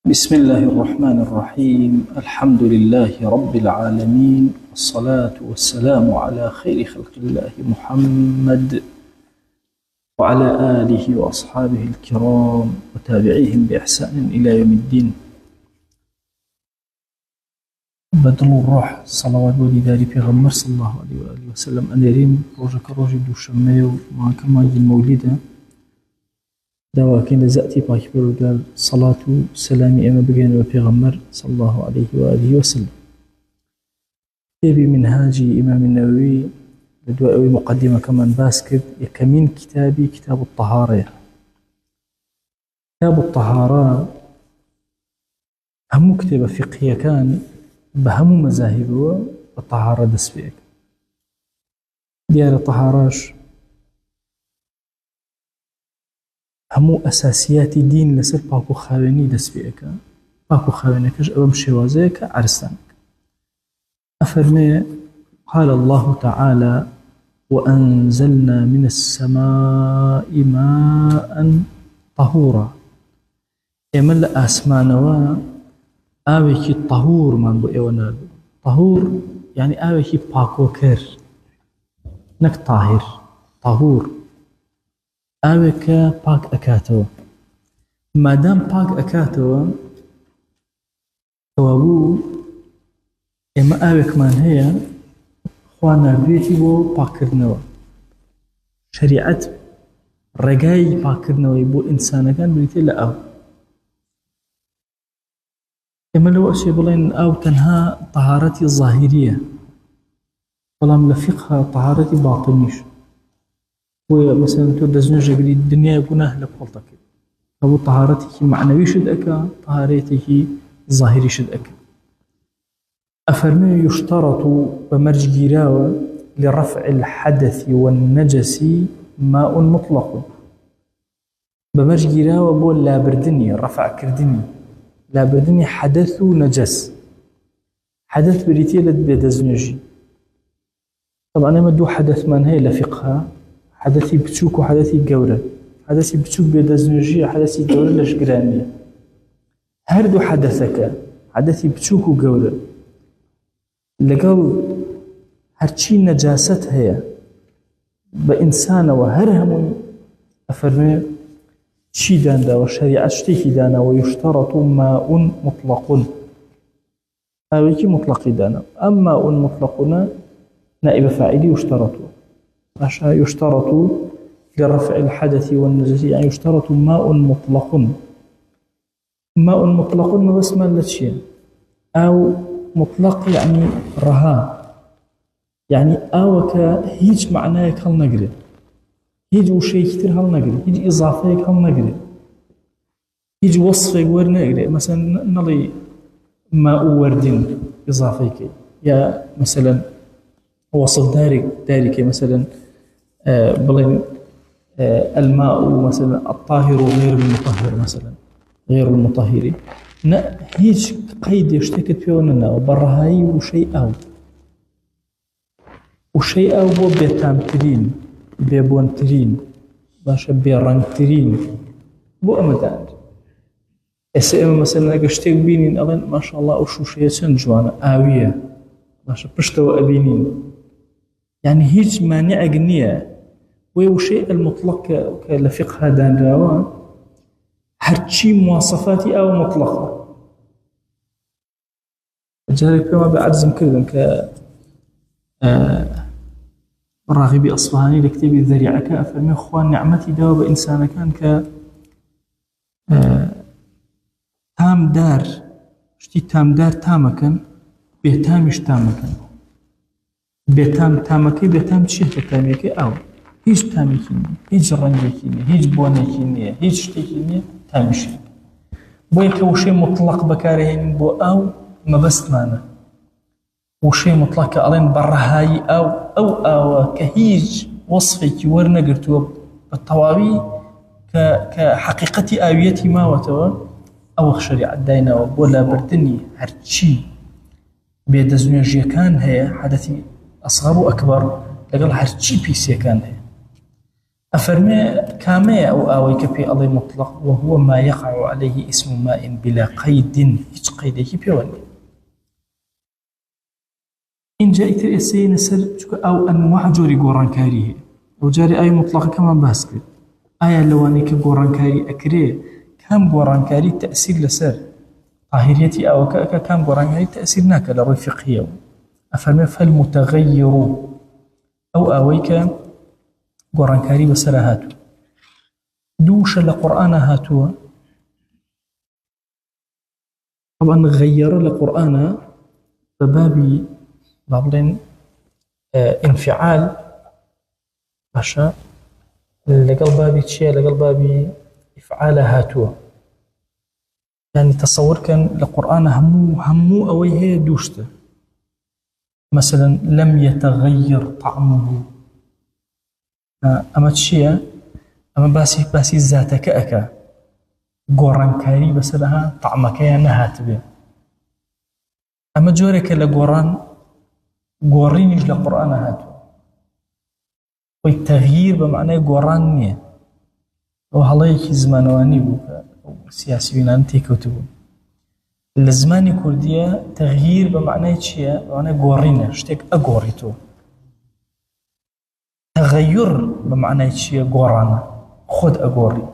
بسم الله الرحمن الرحيم. الحمد لله رب العالمين، والصلاة والسلام على خير خلق الله محمد وعلى آله وأصحابه الكرام وتابعيهم بإحسان إلى يوم الدين. بدل الروح صلوات ولداري في غمر صلى الله عليه وآله وسلم أنيرين روجك روجي دوشميو مع كما المولدة دواكين لزأتي باكبر قال صلاة سلامي أما بقين وبيغمر صلى الله عليه وآله وسلم. كتابي منهاج إمام النووي لدواء مقدمة كمان باسكت يكمين كتابي كتاب الطهارة. كتاب الطهارة هم كتاب فقهية كان بهم مذاهب الطهارة دسبيك ديال الطهاراش همو أساسيات دين لسر باكو خاويني دسبيك باكو خاوينكش أبم شوازيك عرستانك. أفرمي قال الله تعالى وأنزلنا من السماء ماء طهورا إمل أسمانوا آوكي طهور من بو إيوانا طهور يعني آوكي باكو كر نك طاهر طهور آوكا باك أكاتوا مادام باك أكاتوا توابو إما آوك من هي خوانا بيتي بو باكرنوا شريعة رقاي باكرنوا بو إنسانا كان بريتي لأو إما لو أشي بلين أو تنها طهارتي الظاهرية ولم لفقها طهارتي باطنيش ومثلا تودزنجا قلي الدنيا قناه لبخلتك أو طهارتك معنوي شد أكا طهارتك ظاهري شد أكا. أفرمي يشترط بمرج جيراوة لرفع الحدث والنجس ماء مطلق بمرج جيراوة بول لا بردني رفع كردني لا بردني حدث نجس حدث بريتي لد بيدزنجي طبعا أنا مدو حدث من هي لفقها حدثي بتشوك وحدثي قورة حدثي بتشوك بيدزنجي حدثي قورة لشقراني هردو حدثك حدثي بتشوك وقورة لقل هرچی نجاست هي بإنسان وهرهم أفرمي شي داندا وشريعة شتيكي دانا ويشترط ماء مطلق أويكي مطلق دانا أما ماء مطلقنا نائب فاعلي يشترط عشان يشترط لرفع الحدث والنجس يعني يشترط ماء مطلق ماء مطلق ما بس ما لتشي أو مطلق يعني رها يعني أوك هيج معناك هل نقري هيج وشي كتير هل نقري هيج إضافيك هل نقري هيج وصفك ور نقري مثلا نلي ماء ورد إضافيك يا مثلا وصف دارك مثلا بلين الماء مثلا الطاهر غير المطهر مثلا غير المطهر نا هيج قيد يشتكت فيه وننا وبرهاي وشيء أو بو بيتامترين بيبونترين باشا بيرانترين بو أمدان إسئما مثلا أقشتك بينين ألين ما شاء الله أشو شيء سنجوانا آوية باشا بشتوا أبينين يعني هيج مانع قنية وشيء المطلق لفقه دان راوان هرچی مواصفاتي أو مطلقة جارك بما بعرزم كردن ك راغبي أصفهاني لكتابي الذريعة أفرمي أخوان نعمتي داو بإنسان كان ك تام دار شتي تام دار تامكن بيتامش تامكن بيتام تامكي بيتام تشيه تاميكي أو هيج تاميكيني هيج رنجيكيني هيج بونيكيني هيج شتيكيني تامشي بويك وشي مطلق بكارهين بو أو ما بس مانا وشي مطلق ألين برهاي أو كهيج وصفك ورنقرتو بالطوابي كحقيقة آويتي ما وتوا أو شريعة داينا وبولا بردني هرشي بيدزنجي كان هي حدثي أصغر وأكبر لقال هرشي بيسي كان هي أفرمي كامية أو آوي كبي الله مطلق وهو ما يقع عليه اسم ماء بلا قيد هيج قيده بيواني إن جاءت الإسي نسر أو أنواع جوري قران كاريه أو جاري آي مطلقة كمان باسكت آية لواني كقران كاري أكري كام قران كاري تأثير لسر طاهريتي أو كام قران كاري تأثير ناك لروي فقهية أفرمي فالمتغير أو آويك قران كاري بسر هاتو دوش لقرآن هاتو طبعا غير لقرآن ببابي بابلين انفعال باشا لقل بابي تشيا لقل بابي إفعال هاتوا يعني تصور كان لقرآن همو أوي هي دوشته مثلا لم يتغير طعمه أما تشيا أما باسي ذاتك أكا قران كاري بس لها طعمك يا نهات به أما جورك لقران قورينيش لقرآن هاتو والتغيير بمعنى قرآن نية وهلايك زمانواني بو سياسيين أنتي كتبو الزماني كردية تغيير بمعنى شيء بمعنى قورينة شتك أقوريتو تغير بمعنى شيء قرآن خد أقوري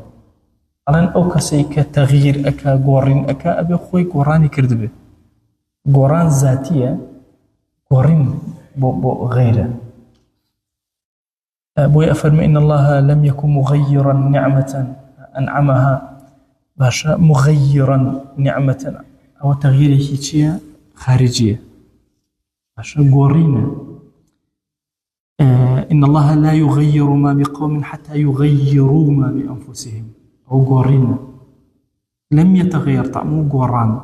الان أو كسي كتغيير أكا قورين أكا أبي خوي قرآني كردبه قرآن ذاتية قرين بو غيره أبوي أفرم إن الله لم يكن مغيرا نعمة أنعمها باشا مغيرا نعمة أو تغيير هيتشيا خارجية باشا قرينة إن الله لا يغير ما بقوم حتى يغيروا ما بأنفسهم أو قرينة لم يتغير طعمه قران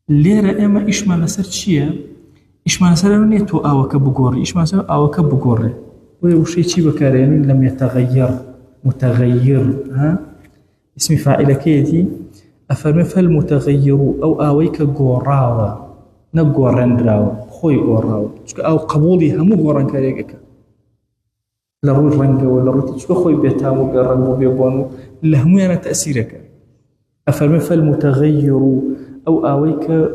ليرة إما إيش ما نسر شيا إيش ما نسر نيتو أوك بقوري إيش ما نسر أوك بقوري وشيء شيء بكارين لم يتغير متغير ها اسم فاعل كيدي أفرم فالمتغير أو أويك قوراوة نقورن راو خوي قوراوة أو قبولي همو قورن كاريكا لروي رنجا ولا روتي شو خوي بيتامو بيرنجو بيبونو لهمو أنا تأثيرك أفرم فالمتغير أو أويك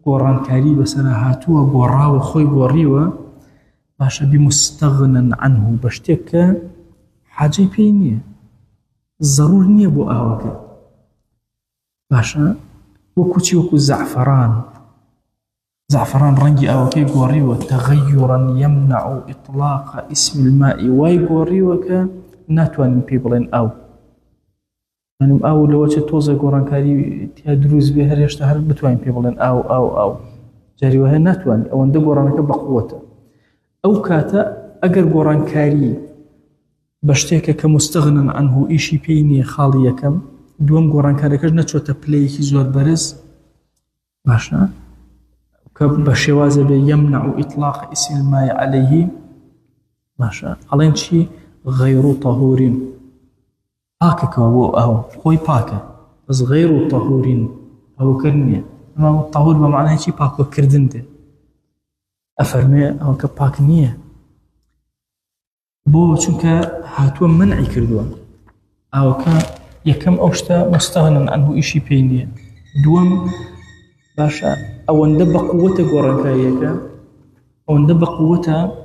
قوران كاري بسنا هاتوا قوراوة خوي قوريوة باشا بمستغنى عنه بشتك حاجة بينية ضرور نية بو أوك باشا وكوتي وكو زعفران رنجي أوكي قوريوة تغيرا يمنع إطلاق اسم الماء واي قوريوة ناتوان بيبلين أو يعني أو لو توزع قران كاري تدروز به هل يشتهر بتوين بيبلين أو جاري وهي ناتوان أو عند قرانك بقوته أو كاتا أجر قران كاري بشتيك كمستغنى عنه إيشي بيني خالية كم دوم قران كاري كج نتشو تبليه زور برز باشا كبشوازة يمنع إطلاق اسم الماء عليه باشا علين شي غير طهور باكك أو خوي باكة بس غير طهور أو كرنية أما الطهور بمعنى شي باكو كردنده أفرمي أو كباك نية بو چونك هاتوا منعي كردوا أو يكم أوشتا مستغنى عنه إشي بينية دوم باشا أو اندب قوة قران كاريكا أو اندب قوة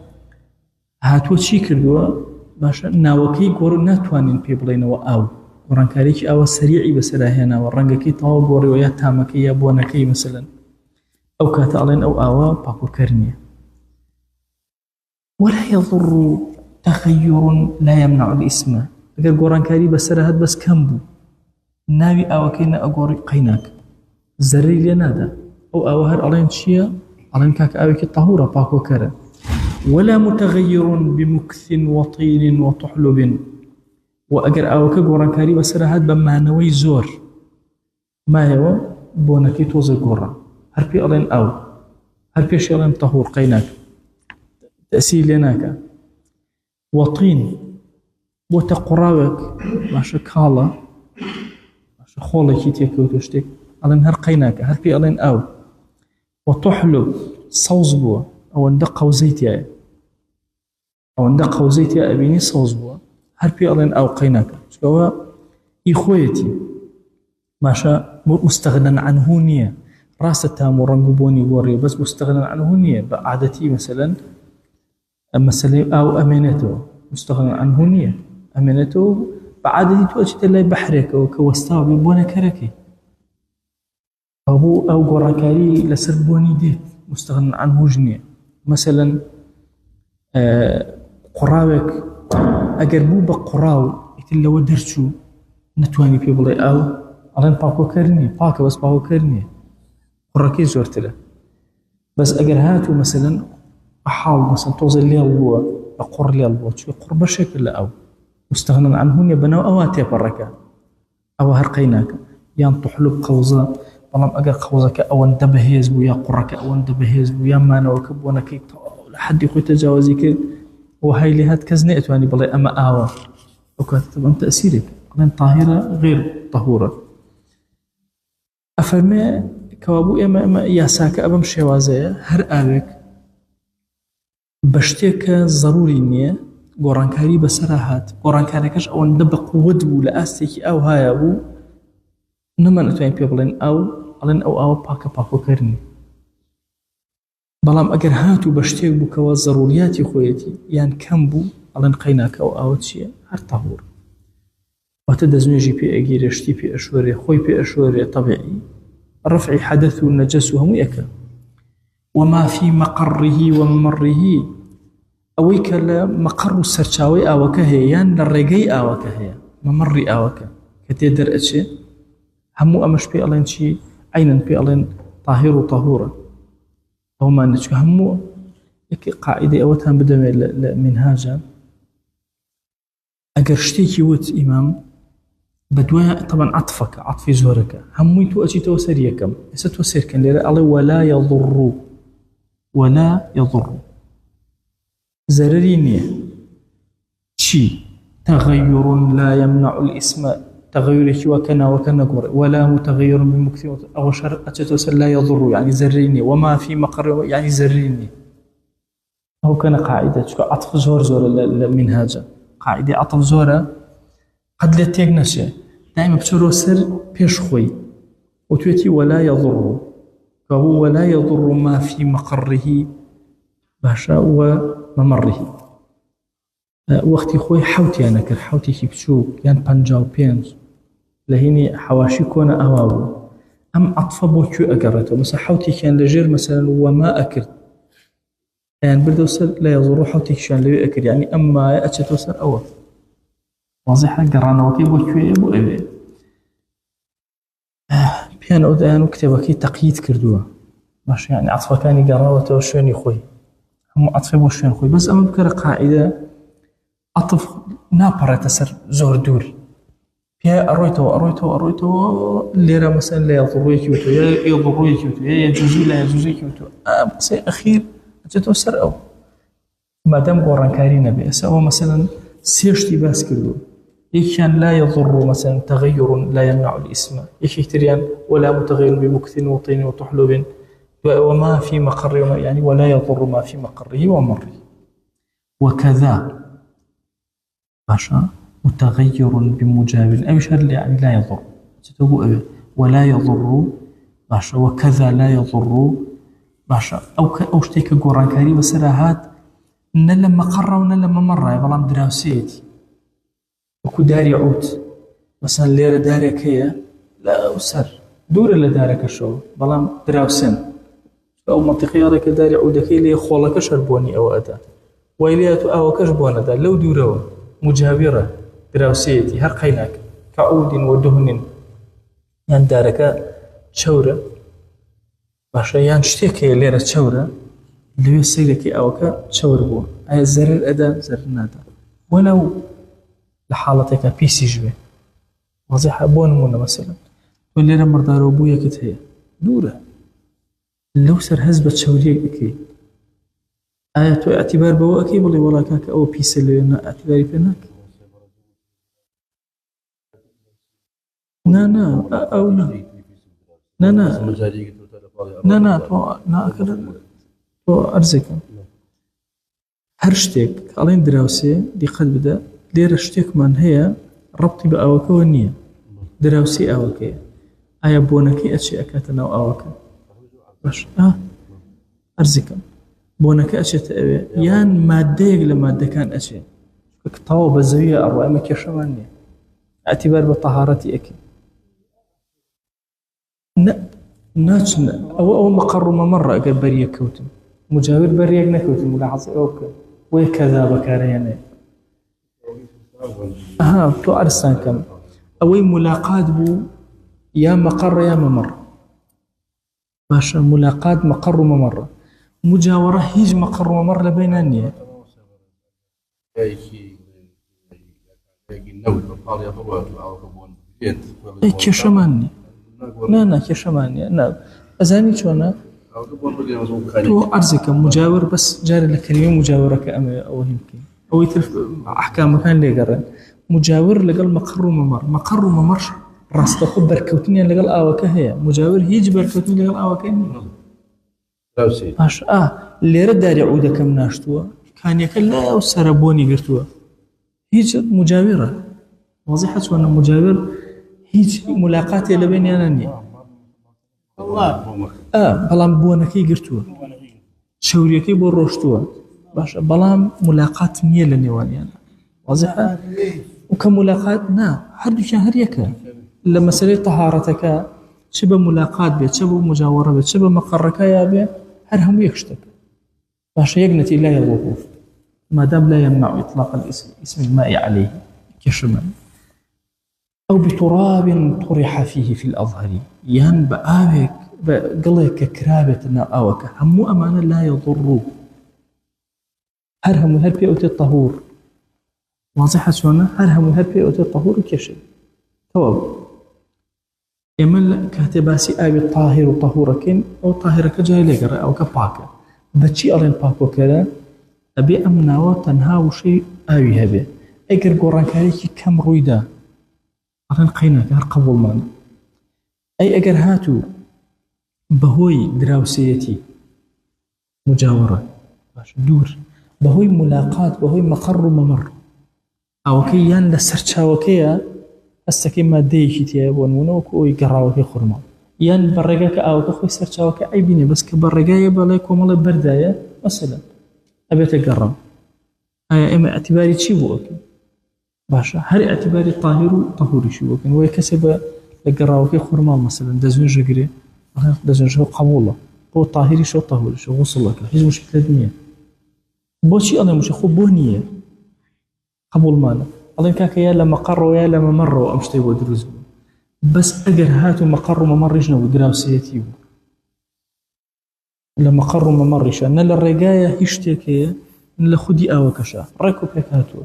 هاتوا شي كردوا باشا ناوكي قور ناتوانين بيبلين أو قران كاريكي أو سريعي بسلاهنا ورنقكي طاو قوري ويا تامكي يا بونكي مثلا أو كاتالين أو آوا باكو كرنية ولا يضر تغير لا يمنع الاسم أجر قران كاري بسرهد بس كمبو ناوي أو كينا أقوري قيناك زري لنادا أو آوهر علين شيا علين كاك آوكي طهورة باكو كرا ولا متغير بمكث وطين وطحلب وأجر آوكي قران كاري بسرهد بما نوي زور ما هو بونكي توزي قران هربي ألين أو هربي شيء طهور قيناك تأسيل لناك وطين وتقراوك ماشا كالا ماشا خولة كيتيك وتشتك ألين هر قيناك هربي ألين أو وتحلب صوزبوا أو اندق وزيتيا أبيني صوزبوا هەر پێ ئەڵێن ئاو قەی ناکە چکەوە ئی خۆیەتی ماشە مستغنى عنه نییە ڕاستە تام و ڕەنگ و بۆنی گۆڕی بەس مستغنى عنه نییە بە عادەتی مەسەلەن مەسەلەی ئاو ئەمێنێتەوە مستغنى عنه نییە ئەمێنێتەوە بە عادەتی تۆ ئەچیتە لای بەحرێکەوە کە وەستاوە بێ بۆنە کەرەکەی هەبوو ئەو گۆڕانکاری لەسەر بۆنی دێت مستغنى عنهوش نییە مەسەلەن قوڕاوێک ئەگەر بوو بە قوڕاو ئیتر لەوە دەرچوو نەتوانی پێ بڵێ ئاو ئەڵێن پاکۆکەر نییە پاکە بەس پاکۆکەر نییە قوڕەکەی زۆرترە بەس ئەگەر هاتوو مەسەلەن حاڵ مەسەلەن تۆزە لێڵ بووە بە قوڕ لێڵ بووە چوە قوڕ بەشێک لە ئەو مستغنى عنه نییە بەناو ئەوە تێپەڕەکە ئەوە هەر قەی ناکە یان تحلب قەوزە بەڵام ئەگەر قەوزەکە ئەوەندە بەهێز بوو یا قوڕەکە ئەوەندە بەهێز بوو یان مانەوەکە بۆنەکەی لە حەدی خۆی تەجاوزی کرد وهاي لي هات كز نأتواني بلي أما آوى وكاتب أم تأثيرك قلن طاهرة غير طهورة أفرمي كوابو إما ياساك أبم شوازية هر آوك بشتيك ضروري نية قرانكاري بسراحات قرانكاريكش أو ندبق ودو لأستيكي أو هاي أبو نمان أتواني بيبلين أو ألين أو باكو كرني بەڵام ئەگەر هاتوو بە شتێک بووکەوە ضروریاتی خۆیەتی یان کەم بوو ئەڵێن قەیناکە ئەو ئاوە چییە هەر تەهور واتە دەستنوێژی پێ ئەگیرێ شتی پێ ئەشوەرێ خۆی پێ ئەشوەرێ طەبیعی رفعی حەدەث و نەجەس و هەمووی ئەکە وما في مقره وممره ئەوەی کە لە مەقەڕ و سەرچاوەی ئاوەکە هەیە یان لە ڕێگەی ئاوەکە هەیە مەمەڕی ئاوەکە کە تێ دەرئەچێ هەموو ئەمەش پێ ئەڵێن چی عینەن پێ ئەڵێن طاهر و طەهورە أو ما نشوف همو قاعدة أو تام بدم منهاجا أجرشتيك يوت إمام بدوها طبعا عطفي زورك همو يتو أجي توسر يكم إذا توسر كان ليرى الله ولا يضر زررينية شي تغير لا يمنع الاسم تغير وكنا قمر ولا متغير بمكثر أو شر أتتوسل لا يضر يعني زريني وما في مقر يعني زريني أو كان قاعدة عطف زور المنهاجة قاعدة عطف زورة قد لا تيجنش دائما بشرو سر بيش خوي وتوتي ولا يضر فهو ولا يضر ما في مقره باشا وممره وقتی خوی حوتی أنا كر حوتی کی بچوک یان 55 لهینی حواشی کنه آوابو أم عطفه بو كيو أقرته مثلا حوتي كان لجير مثلا وما أكرت يعني برد وصل لا يضر حوتي كان لو أكر يعني أما أتشت وصل أول واضحة قرانا وكي بو كيو بو أبي بيان أودان وكتبه كي تقييد كردوه ماشي يعني عطفه كان قراوته وشويني خوي هم عطفه بو شوين خوي بس أما بكرة قاعدة عطف نابرة سر زور دور فيها أرويته اللي مثلا لا يضروك يوتو يا يضروك يوتو يا يجوزي لا يجوزيك يوتو بس أخير أجتو سر أو ما دام قران كارينا بأس أو مثلا سيرشتي باس كردو يكان لا يضر مثلا تغير لا يمنع الاسم يكتريان ولا متغير بمكث وطين وطحلب وما في مقر يعني ولا يضر ما في مقره ومره وكذا باشا متغير بمجاور أي شر يعني لا يضر تتوبوا ولا يضر باشا وكذا لا يضر باشا أو شتيك قران كريم سراهات نلا مقر ونلا ممر بلام دراسيتي وكو داري عود مثلا ليرة داري كيا لا وسر دور اللي دارك شو بلام دراسين أو منطقية لك داري عودك اللي خولك شربوني أو أدا ويلياتو أو كشبون أدا لو دوروا مجاورة دراسيتي هر قيناك كعود ودهن يعني دارك شورة باشا يعني شتيكي ليرة شورة اللي يسيرك أوكا شور بو أي زرر أدا زرر نادا ولو لحالتك بيسي جوي واضح بون منا مثلا واللي رمر دارو بويا كت هي دورة لو سر هزبة شوريك أكي آياتو اعتبار بو أكي بلي ولا كاك أو بيسي اللي اعتباري بيناك نا أو نا تو أرزك هر شتێک ئەڵێن دراوسێ دیقەت بدە لێرە شتێکمان هەیە ڕەبتی بە ئاوەکەوە نییە دراوسی ئاوەکەیە ئایا بۆنەکەی ئەچێ ئەکاتە ناو ئاوەکە باش ئەرزیکەم بۆنەکە ئەچێتە ئەوێ یان مادەیەک لە مادەکان ئەچێ تەواو بە زەویە ئەڕۆ ئەمە کێشەمان نییە اعتبار بە تەهارەتی ئەکەی ناچنە ئەوە مەقەڕ و مەمەڕە ئەگەر بەریەک کەوتن مجاور بەریەک نەکەوتن ملاحەزە ئەوە بکە وەی کەذا بەکارەیانەیە تۆ ئەرسان کەم ئەوەی ملاقات بوو یا مەقەڕە یا مەمەڕ باشە ملاقات مەقەڕ و مەمەڕە مجاوەڕە هیچ مەقەڕ و مەمەڕ لە بینان نییە کێشەمان نییە نا کێشەمان نییە ئەزانی چۆنە تۆ ئەرزێکە مجاور بەس جارە لە کەلیمە مجاوەرەکە ئەمە ئەوە هی بکەین ئەوەی تر ئەحکامەکان لێگەڕێن مجاور لەگەڵ مەقەڕ و مەمەڕ ڕاستەخۆ بەرکەوتنیان لەگەڵ ئاوەکە هەیە مجاور هیچ بەرکەوتنی لەگەڵ ئاوەکە نییە باش لێرە داری عودەکەم ناشتووە کانیەکە لەو سەرە بۆنی گرتووە هیچ مجاورە واضحە چۆنە مجاور هیچ ملاقاتێ لە بینیانە نییە بەڵام بۆنەکەی گرتووە شەوریەکەی بۆ ڕۆشتووە باشە بەڵام ملاقات نییە لە نێوانیانە واضحە وکە ملاقات نا هەردووکیان هەر یەکە لە مەسەلەی تەهارەتەکە چ بە ملاقات بێت چ بە مجاوەڕە بێت چ بە مەقەڕەکە یا بێ هەر هەموو یەک شتەکە باشە یەک نەتی لا يضره ما دام لا يمنع إطلاق اسم الماء عليه كشمال أو بتراب طرح فيه في الأظهر يان بآبك بقلك كرابة أوك هم أمانة لا يضر هرهم هر بيئة الطهور واضحة شونا هرهم هر بيئة الطهور كشم تواب يمن كاتباسي آبي الطاهر وطهوركين أو طاهرك جاي لقرأ أو كباكة بچی ئەڵێن پاکۆکەرە ئەبێ ئەم ناوە تەنها وشەی ئاوی هەبێ ئەگەر گۆڕانکاریەکی کەم ڕوویدا ئەڵێن قەینەکە هەر قەبوڵمانە ئەی ئەگەر هاتوو بەهۆی دراوسەیەتی مجاوەڕە باش دوور بەهۆی ملاقات بەهۆی مەقەڕ و مەمەڕ ئەوەکەی یان لە سەر چاوەکەیە هەستەکەی مادەیەکی تایە بۆ نمونە وەکو ئەوی گەڕاوەکەی خورما یان بەڕێگە کە ئاوەکە خۆی سەرچاوەکە ئەیبینێ بەس کە بەڕێگایە بەڵێ کۆمەڵە بەردایە مەسەلەن ئەبێتە گەڕام ئایا ئێمە ئەتیباری چی بۆ ئەکەین باشە هەر ئەتیباری طاهر و طەهوریشی بۆ ئەکەین وەی کەسێ بە لە گەڕاوەکەی خورما مەسەلەن دەزوێژە گرێ دەزوێژەکە قەبوڵە بۆ طاهریشە و طەهوریشە غوسڵەکە هیچ مشکلت نییە بۆچی ئەڵێ مشە خۆ بۆ نییە قەبوڵمانە ئەڵێن کاکە یا لە مەقەڕەوە یا لە مەمەڕەوە ئەم شتەی بۆ دروست بوو بس ئەگەر هاتو مەقەڕ و مەمەڕیش نەبوو دراوسەیەتی بوو لە مەقەڕ و مەمەڕیشە نە لە ڕێگایە هیچ شتێکەیە لە خودی ئاوەکەشە ڕێک و پێک هاتووە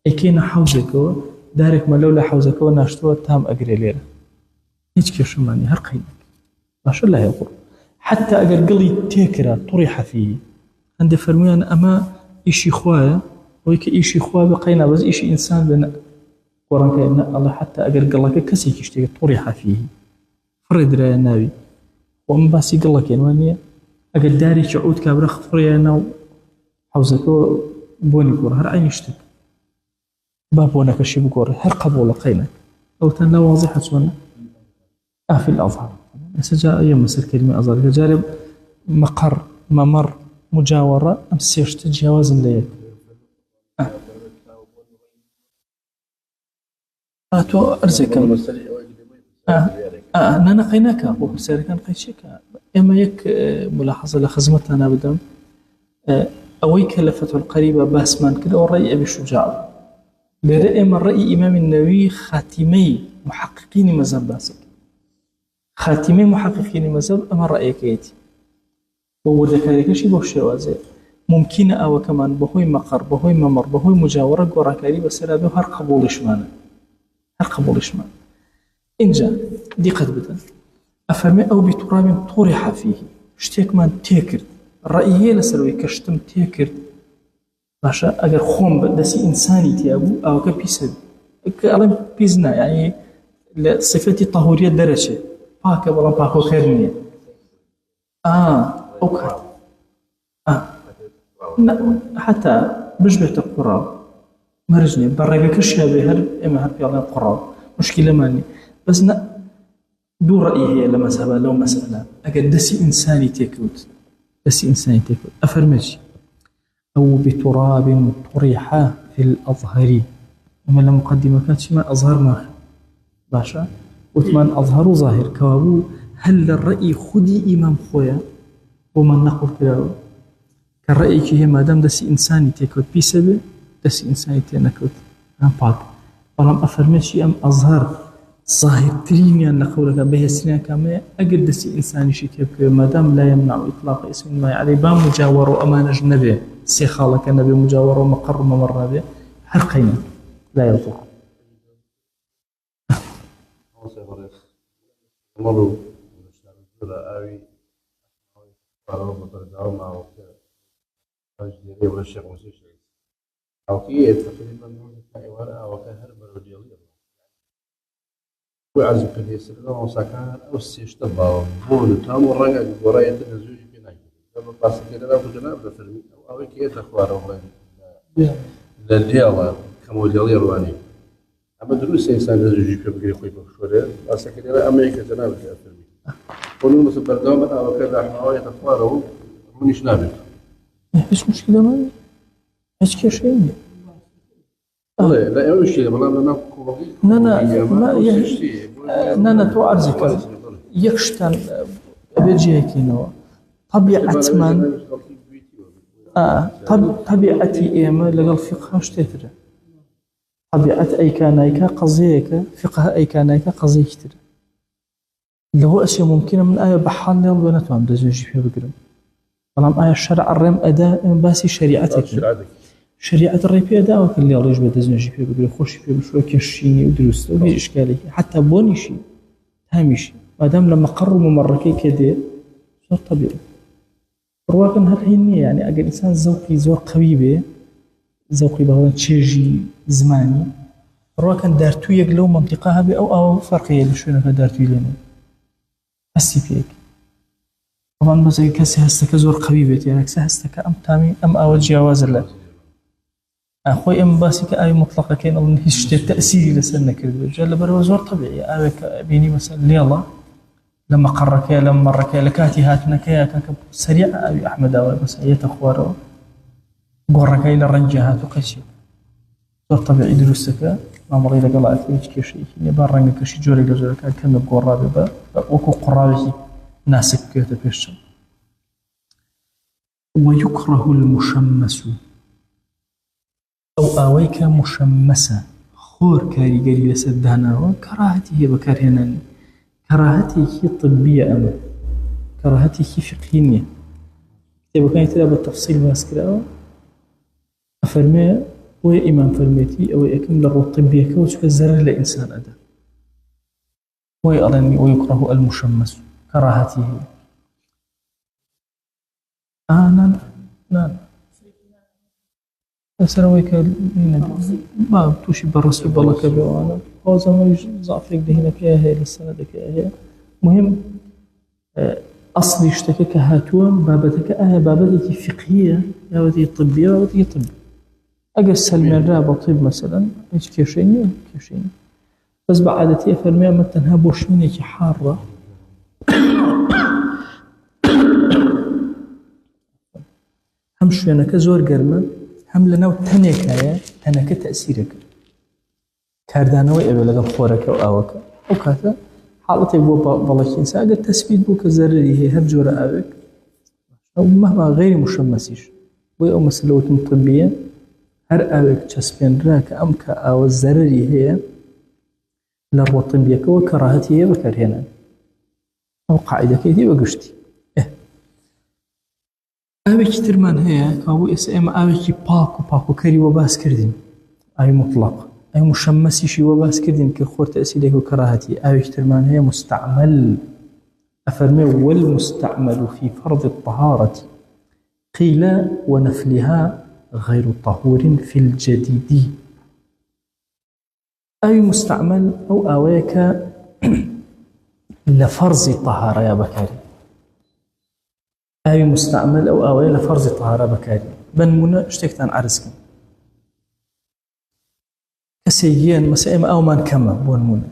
ئەیکەینە حەوزێکەوە دارێک مەلەو لە حەوزەکەەوە ناشتووە تام ئەگرێ لێرە هیچ کێشەمانی هەر قەینێک باشە لا يضر حتى ئەگەر گڵی تێکرا طڕیح فیه هەندێک فەرموویان ئەمە ئیشی خوایە ئەوەی کە ئیشی خوا بە قەینا بەس ئیشی ئینسان بێنە قۆڕانکە الله حتى ئەگەر گەڵەکە کەسێکی شتێک طڕیح فیه فڕێ درایە ناوی وەم باسی گەڵەکێنوە نییە ئەگەر دارێکی عود کابرا فڕێە ناو حەوزەکەەوە بۆنی گۆڕ هەر عینی شتێک با بۆنەکەشی بگۆڕێ هەر قەبوڵە قەینەک ئەوتان لا واضحە چۆنە في الأظهر سجاء أيام مسير كلمة أظهر جارب مقر ممر مجاورة أم سيشت جواز ليك تو أرزك أنا قيناك وبسير كان قيشك إما يك ملاحظة لخزمتنا بدم أويك لفتح القريبة باسمان كده والرأي أبي الشجاع لرأي من رأي إمام النووي خاتمي محققين مذهب باسك خاتمي محققين مذهب أما رأيك يتي وذكرك شيء بوشوازي ممكن أو كمان بهوي مقر بهوي ممر بهوي مجاورة قراكاري بس لا به هر قبولش معنا هر قبولش معنا إن جاء دي قد بدأ أفرمي أو بتراب طرح فيه اشتيك من تيكر رأيه لسلوي كشتم تيكر باشا أجر خوم بدسي إنساني تيابو أو كبيسد كألم بيزنا يعني صفة طهورية درجة باكا بلان باكو خيرنية أوكا حتى بشبه القراب مرجني برقة كشها بهر إما هر بيالله قرار مشكلة ماني بس دو رأيي هي لمذهبها لو مسألة أجد دسي إنساني تكوت دسي إنساني تكوت أفرمجي أو بتراب طرح في الأظهر ومن المقدمة كانت شما أظهر ما باشا وثمان أظهر ظاهر كوابو هل الرأي خدي إمام خويا ومن نقول كلاو كالرأي كي هي ما دام دسي إنساني تكوت بسبب دسي إنساني تنكوت أم باك فلم أفرمجي أم أظهر ظاهر تريني أن قولك به سنة كما أجد دسي إنساني شيء كبير ما دام لا يمنع إطلاق اسم ما عليه بام مجاور وأمان أجنبي سيخالك النبي مجاور ومقر ممر به حرقينا لا يضر. وعز كل يسرنا وسكان أو استشتبه بول تام ورجع ورايا تنزوج في نايم لما قاس كده لا كنا نبدأ في أو كي تخوار والله للديالة كم ديالي رواني أما دروس إنسان تنزوج في بقري خوي بخشورة قاس كده أمريكا تنابل في الفيلم قولوا نص بردام أو كذا حوالي تخواره منيش نابل إيش مشكلة ما إيش كشيء لا لا مشكلة والله نانا تو أرزك يكشتن بيجي كينو طبيعة من طبيعتي إيما لقال فقه اشتتر طبيعة أي كانايك قضيك فقه أي كانايك قضيك تر اللي هو أشياء ممكنة من آية بحال يلا بنتوام دزوجي فيها بقرم طالما آية الشرع الرم أداء باسي شريعتك شريعة الريبي أداء اللي الله يجب دزوجي فيها بقرم خوش فيها بشوية كشيني ودروس وفي إشكالية حتى بوني شيء هامشي ما دام لما قرروا ممركي كده صار طبيعي رواقا هالحين يعني أجل إنسان ذوقي ذوق قوي به ذوقي بهذا تشيجي زماني رواقا دارتو يقلو منطقة هبي أو فرقية لشونا فدارتو لنا هسي فيك طبعا بس كسي هستك زور قوي بيت يعني كسي هستك أم تامي أم أول جواز الله أخوي أم باسك أي مطلقة كين الله هيش تأثيري لسنة كذا جل برا زور طبيعي أبيك بيني مثلا ليلا لما قرك لما مرك لكاتي هاتنا كيا سريع أبي أحمد أو بس هي تخوره قرك إلى الرنجات وقشي زور طبيعي دروسك ما مري لك الله أتيج كشيء يبان رنجك كشي جوري لجورك كم بقرابي با وكو قرابي ناسك كتبيش ويكره المشمس أو آويك مشمسة خور كاري قري لسدهنا وكراهتي هي بكارهنا كراهتي هي طبية أما كراهتي هي فقهية كتابة كان يتلعب بالتفصيل ماسكرا أفرمي ويا إمام فرميتي أو أكمل الطبية كوش كالزرر لإنسان أدا ويأرني ويكره المشمس كراهتي هي نعم سنويك ما توشي بالرسول بالله كبير وانا هو زمان ضعف لك هنا كياهي للسنة كياهي مهم أصلي اشتكك هاتوا بابتك بابتك فقهية بابتك طبية بابتك طب أجل سلمان رابع طب مثلا إيش كيشيني بس بعادتي فرمي ما تنهبوش منك حارة هم شو أنا كزور قرمة هم لنا وتنك تنك تأثيرك كاردانا وإبا لقى خورك أو آوك أو كاتا حالتي بو بالله إنسان قد تثبيت بو كزرري هي هرجورة آوك أو مهما غير مشمسيش ويأو مسألة طبية هر آوك تسبين راك أم كأو الزرري هي لروا طبية وكراهتي هي وكرهنا أو قاعدة كيدي وقشتي آوێکی ترمان هەیە کابوو ئێستا ئێمە ئاوێکی پاک و کەری وەباس کردین ئاوی مطلق ئەو مشەمەسیشی وەباس کردین کە خۆر تەئسیرێک و کەراهەتی ئاوێکی ترمان هەیە مستعمل أفرمي والمستعمل في فرض الطهارة قيل ونفلها غير طهور في الجديد أي مستعمل أو آويك لفرض طهارة يا بكاري أي مستعمل أو أوي لفرض طهارة بكاري بن منا اشتكت عن عرسكم كسيين مسائل أو من كما بونمونا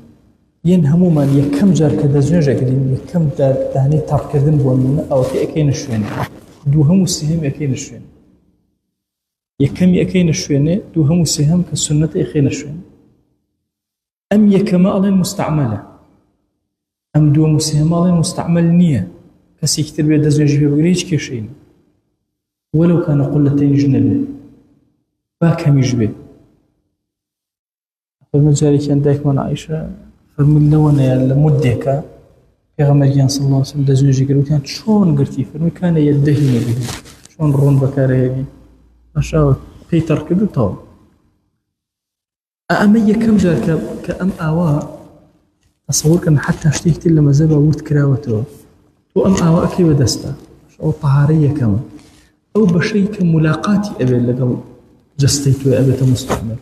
ين هموما يكم جار كذا زنجة كدين يكم دهني تركدن بونمونا أو كأكين الشوين دو هم سهم أكين الشوين يكم أكين الشوين دو هم سهم كسنة أكين الشوين أم يكما على المستعملة أم دو مسهم على المستعمل نية كسي كتير بيد زنجة بيجريش كشين ولو كان قلتين جنبه باكم يجبه فالمجاري كان دايما عايشة فرمي لونا يا مدة پیغمبر صلى الله عليه وسلم دزوجي قالوا كان شلون قرتي فرمي كان يدهني به شلون رون بكاره به ما شاء الله بيتر كده طول أمي كم جار كأم آوا تصور كان حتى اشتيكت لما زبا ورد كراوته وأم آوا أكي ودستا أو طهارية كمان أو بشيء كملاقاتي أبي لقل جستيت وأبي مستعمل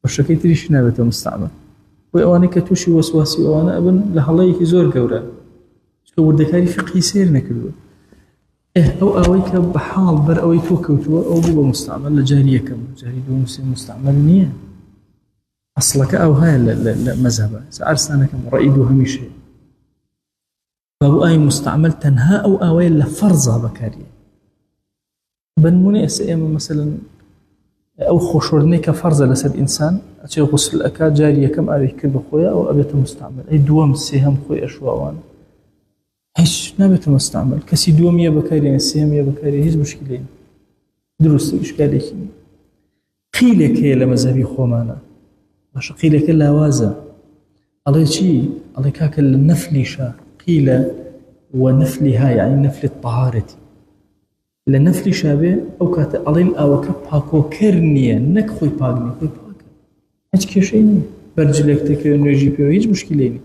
وشكيت ليش نابته مستعمل وأنا كتوشي وسواسي وأنا أبن لهلايك زور جورا شو وردكاري فقهي سير نكلو أو أويك بحال بر أوي توكوتو أو بيبقى مستعمل لجارية كم جاري دو مستعمل نية أصلك أو هاي مذهبة سأرسانا كم رأيدو هميشي فأبو أي مستعمل تنها أو أوي لفرضها بكارية بنموني أسئلة مثلا أو خوشورني كفرض لسد إنسان أشي غسل الأكاد جارية كم أبي كل خويا أو أبيته مستعمل أي دوام سهم خويا أشواوان هيش نبيته مستعمل كسي دوام يا بكاري السهم يا بكاري هيش مشكلة درست إشكالي كني قيلك هي لمذهبي خومانا باش قيلك لا وازا الله شيء الله كاك النفل شا قيل ونفلها يعني نفل الطهارة لنفل شابه أو كات ألين أو كباكو كرنية نك خوي باقني خوي باك هيك كشيء برجلك تكرر نجيب فيه هيج مشكلة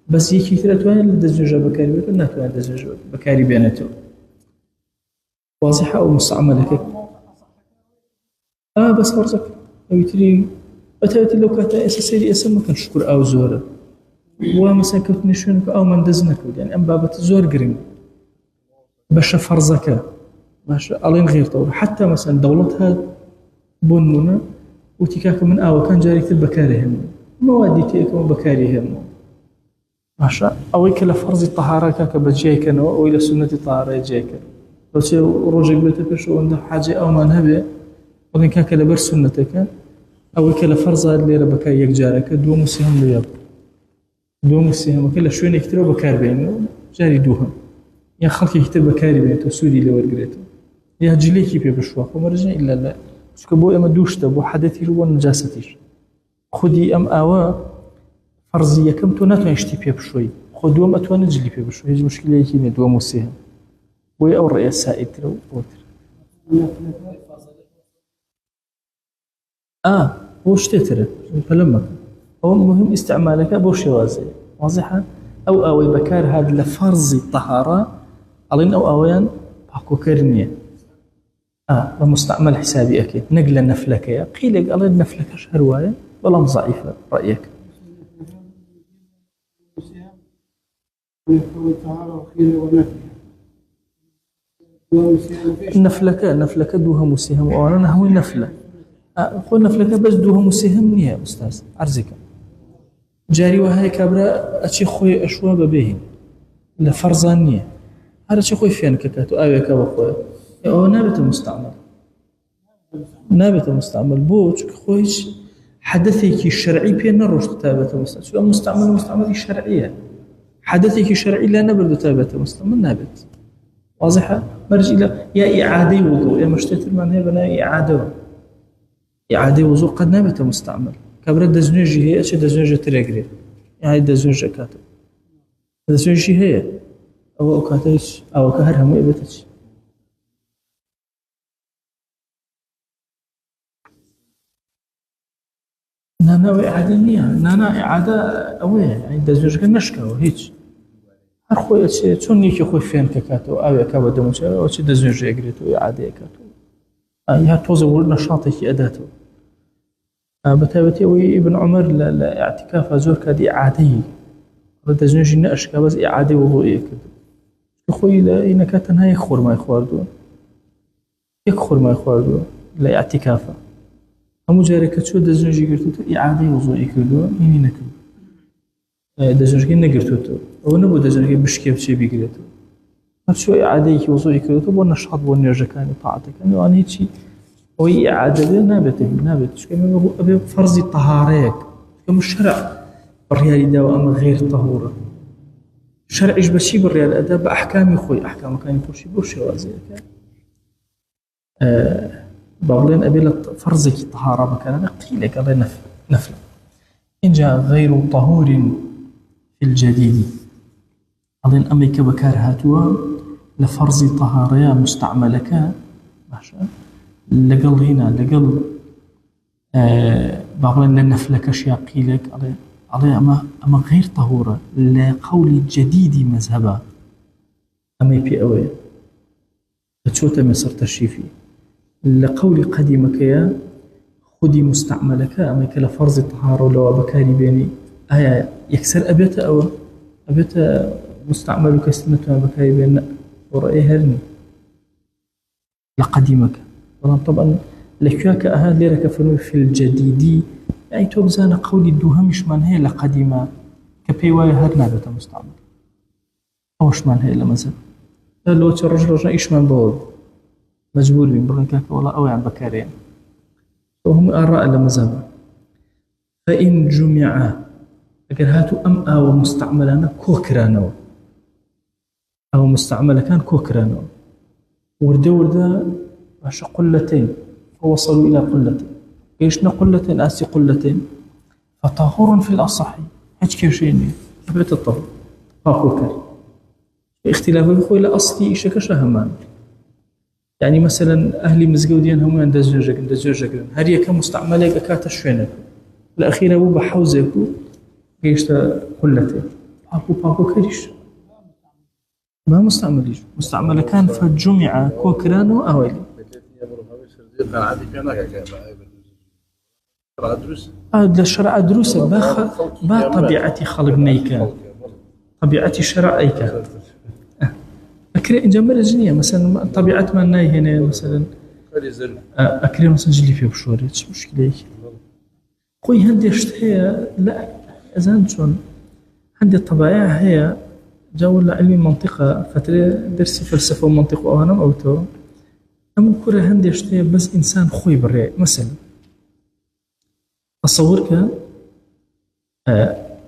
بس يكي كثير توان لدزوجة بكاري بيت ولا توان دزوجة بكاري بيناتو واضحة أو مستعملة بس فرزك أو يتري أتأتي لو كات أساسي اسم ما كان شكر أو زورة ومثلا كنت نشونك أو من دزنك يعني أم بابة زور قرين باش فرزك ماشي ألين غير طور حتى مثلا دولتها بنونا وتكاك من كان جاري كتب بكاريهم موادي تيكم بكاريهم ماشي أو يكلا فرض الطهارة كاك بجيكن أو إلى سنة الطهارة جيكن لو شيء رجل بيتفش وعنده حاجة أو ما نهبه ولكن كاك لبر سنتك أو يكلا فرض اللي ربك يجارك دو مسهم لياب دو مسهم وكلا شوين يكتروا بكار بينه جاري دوهم يعني خلق يكتب بكاري بينه سوري لورجريته يا جليكي بيبشوا ومرجع إلا لا شكبو أما دوشته بو حدثي لو نجاستيش خدي أم آوا فرضية كم توناتو يشتي بيبشوي خدوم أتوان جلي بيبشوي هيج مشكلة يكيني دوا موسيهم بوي أو الرئيس سائد ترو بوتر بوش تتر فلما هو مهم استعمالك بوش وازي واضحة أو أوي بكار هاد لفرض الطهارة ألين أو أويان باكو كرنية ومستعمل حسابي أكيد نقل النفلك يا قيل قال النفلك أشهر رواية ولا ضعيفة رأيك نفلك دوها مسيهم وأنا هو نفلة قول نفلك بس دوها مسيهم نية أستاذ عرزك جاري وهاي كبرى أشي خوي أشواب به لفرزانية هذا شيء خوي فين كاتو أويك وخوي أو نابت مستعمل بوش خويش حدثك الشرعي بين الرشد تابة مستعمل شو مستعمل الشرعية حدثك الشرعي لا نبرد تابة مستعمل نابت واضحة مرج إلى يا إعادة وضوء يا مشتتر من هي بنا إعادة وضوء قد نابت مستعمل كبرت دزنجي هي أشد دزنجة تراجري يعني دزنجة كاتو دزنجي هي أو كاتيش أو كهرها ما يبتش نانا إعادة نية نانا إعادة أوي يعني دزوج كنشكا وهيج هر خوي شيء شون يكي خوي فين كاتو أوي كابا دموش أو شيء دزوج يجريتو إعادة كاتو هي توزع نشاطك أداته بتابتي أوي ابن عمر لاعتكاف زور كدي إعادة دزوج نشكا بس إعادة وضوئية كده خوي لا إنك تنهي يخور ما يخوردون لا اعتكافه هەموو جارێکە چۆ دەستنوێژی گرتووە ئیعادەی وزوئی کردووە هینی نەکردو دەستنوێژەکەی نەگرتووەوە ئەوە نەبوو دەستنوێژەکەی بشکێ بچێ بیگرێتەوە هەر چۆ ئیعادەیەکی وزوئی کردووە بۆ نەشاط بۆ نوێژەکانی تاعەتەکانی ئەوان هیچی ئەوەی ئیعادە بێ نابێت چکە ئەبێ فەرزی تەهارەیەک کەم شەرع بڕیاری داوە ئەمە غێر تەهورە شەرعیش بەچی بڕیار ئەدا بە ئەحکامی خۆی ئەحکامەکانی خۆشی بۆ شێوازەیەەکە با بڵێن ئەبێ لە فەرزێکی تەهارە بکەنە قیلێک ئەڵێ نەفلە اینجا غەیر طەهور في الجديد ئەڵێن ئەمەی کە بەکار هاتووە لە فەرزی تەهارەیە مستعملەکە باشە لەگەڵ هینا لەگەڵ با بڵێن لە نەفلەکەشیا قیلێک ئەڵێ ئەمە غەیر تەهورە لە قەولی جەدیدی مەذهبە ئەمەی پێ ئەوەیە چۆتە مێسەر تەشریفی لە قەولی قەدیمەکەیە خودی مستعملەکە ئەمەی کە لە فەرزی تەهارە و لەوە بەکاری بێنی ئایا یەکسەر ئەبێتە ئەوە ئەبێتە مستعمل و کەسی نەتوانێت بەکاری بێنە بۆ ڕێی هەرنی لە قەدیمەکە بەڵام طبعا لەکوێ کە ئەها لێرەکە فەرمووی في الجديدی یعنی تۆ بزانە قەولی دووهەمیشمان هەیە لە قەدیمە کە پێی وایە هەر نابێتە مستعمل ئەوەشمان هەیە لە مەذهب لەوە چ ڕۆژ ئیشمان بەوە مەجبور بین بڵێن کاکە وەڵا ئەویان بەکارێن هەموو ئاڕائە لە مەذهبە فإن جمع ئەگەر هاتوو ئەم ئاوە مستعملانە کۆکرانەوە ئەوە مستعملەکان کۆکرانەوە وردە باشە قلتين فوصلوا إلى قلتين قيشنا قلتين آسي قلتين فطهور في الأصح هيك كيشيني بيت الطهور فاكوكر اختلاف بخوي لأصلي إيشك شهمان يعني مثلا أهلي مزقودين هم دزجرجن هريا كمستعملة كاتا شوينك الأخيرة هو بحوزكو قيشتا قلتين فاكوكريش ما مستعمليش مستعملة كان فجمع كوكران وأولي الشرع دروسة با طبيعتي خلق نيكا طبيعتي شرع أيكا أكري إن جمال الجنية مثلا طبيعة ما ناي هنا مثلا أكري مثلا جلي فيه بشوري مش مشكلة قوي هندي اشتهي لا أزان شون هندي الطبيعة هي جاول علمي منطقة فترة درسي فلسفة ومنطق وأنا أوتو أما كره هندي اشتهي بس إنسان خوي بري مثلا تصورك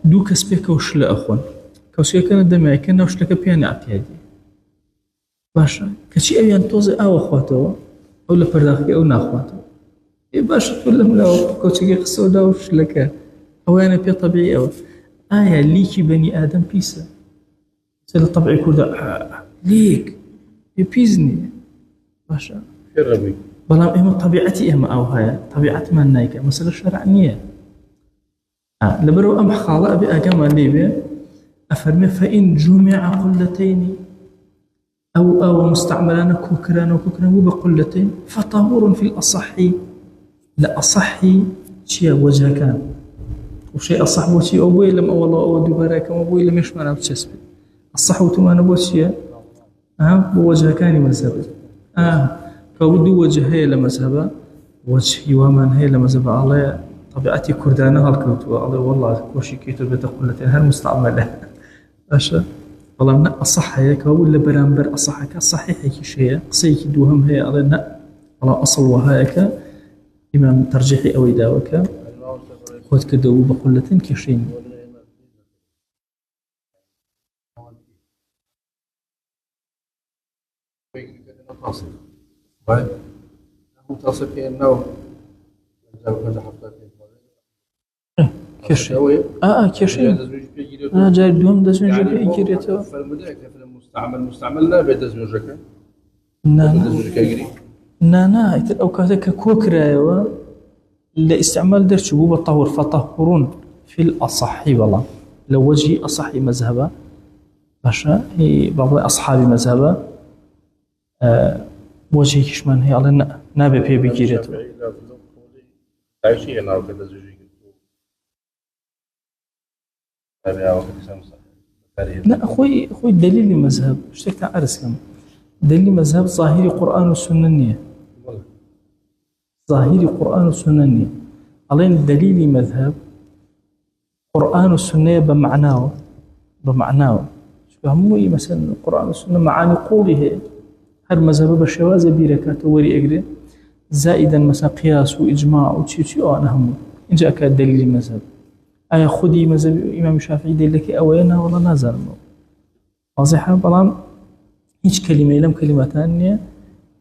دو كسبك وش لا أخوان كوسيا كان دمعي كان وش لك بياني عتيادي باشا كشي أيان توزي أو أخواته أو لفرداخي أو ناخواته إيه باشا تقول لهم لا كوسيا قصو دا وش لك أو أنا بيا طبيعي أو آية ليكي بني آدم بيسا سيلا طبيعي كودا ليك يبيزني باشا كرمي بلام إما طبيعتي إما أو هاي طبيعة ما نايكا مسألة شرعنية لبرو أم خالة أبي أقام ليبي أفرمي فإن جمع قلتين أو مستعملان كوكران وكوكران بقلتين فطهور في الأصح لا أصح شيء وجه كان وشيء أصح بوشي أبوي لم أولا أو دباراك أبوي لم يشمعنا بتشسبي الصح وتمانا بوشي بوجه كان مذهب فودو وجه هي لمذهب وجه يوامن هي لمذهب الله طبيعتي كردانة هالكوتو الله والله كوشي كيتو بتقولتين هل مستعملة أشا والله نا أصح هيك ولا برامبر أصح هيك صحيح هيك شيء قصيك دوهم هي الله نا والله أصل وهايك إمام ترجيحي أو يداوك خود كدو بقولتين كيشين متصل في النوم كيشي كيشي أنا جاي دوم دزمن جاي يجريته فالمدعك في المستعمل لا بدزمن نا أو كذا كوكرا لاستعمال درش هو الطهور فطهورون في الأصح والله لو وجهي أصحي مذهبه باشا هي بعض أصحابي مذهبه وجهي كشمان هي على نابي بيه بيجيرته عايشين أنا وكذا زوجي لا أخوي دليلي مذهب اشتكت عرس كم دليلي مذهب ظاهري قرآن والسنة ظاهري قرآن والسنة ألين دليل مذهب قرآن والسنة بمعناه فهموا مثلا القرآن والسنة معاني قوله هر مذهب بشواز بيركات وري أجري زائدا مثلا قياس وإجماع وشي أنا هم إن جاءك دليل مذهب أي خدي مذهب الإمام الشافعي دلك أوينا ولا نازل واضحة بلان هيج كلمة لم كلمتان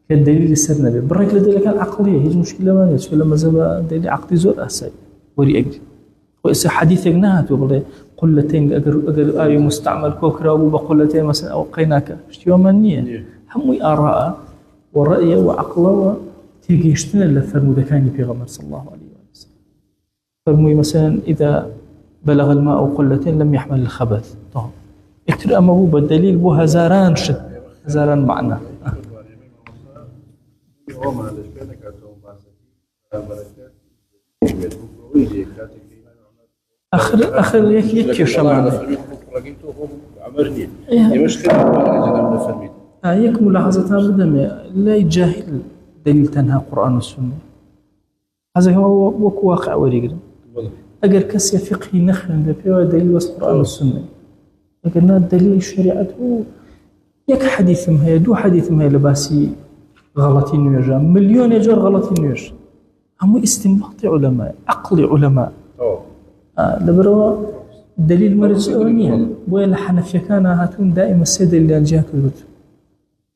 كالدليل السرنا برك لدلك العقلية هيج مشكلة ما نيش ولا مذهب دليل عقلي زور أساي وري أجري وإسا حديثك نهات وبلا قلتين أجر آية مستعمل كوكرا وبقلتين مثلا أو قيناك اشتيوا منية هم آراء ورأي وعقل تيجيشتنا لفرمو دكاني في غمر صلى الله عليه وسلم فرمو مثلا إذا بلغ الماء قلتين لم يحمل الخبث طبعا اكتر أما هو بالدليل بو هزاران شد هزاران معنى آخر يكي شمعنا هيك ملاحظتها بدم لا يجاهل دليل تنهى قرآن والسنة هذا هو واقع وريقنا أجر كسي فقهي نخن بفيها دليل بس قرآن والسنة لكن الدليل الشريعة يك حديث ما دو حديث ما لباسي غلطين ويجا مليون يجار غلطين ويجا هم استنباط علماء عقل علماء لبروا دليل مرجعونيا وين الحنفية كان هاتون دائما السيد اللي الجهة كذبت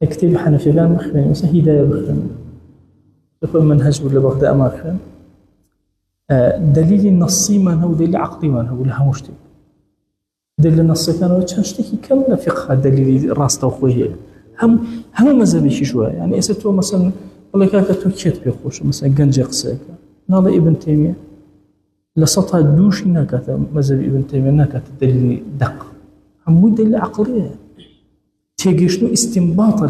اكتب حنفية كان مخبرين مثلا هداية بخبرين يقول منهج ولا بغداء ماخبرين دليل النصي من هو دليل عقلي من هو لها مشتك دليل النصي كان وتشتكي كم فقه دليل راس توخويه هم مذهبي شوية يعني اسمه مثلا والله كاكا توكيت بيخوش مثلا جنجي قساك ناضي ابن تيمية لسطها دوشي ناكات مذهب ابن تيمية ناكات دليل دق هم دليل عقلية تيجي شنو استنباطا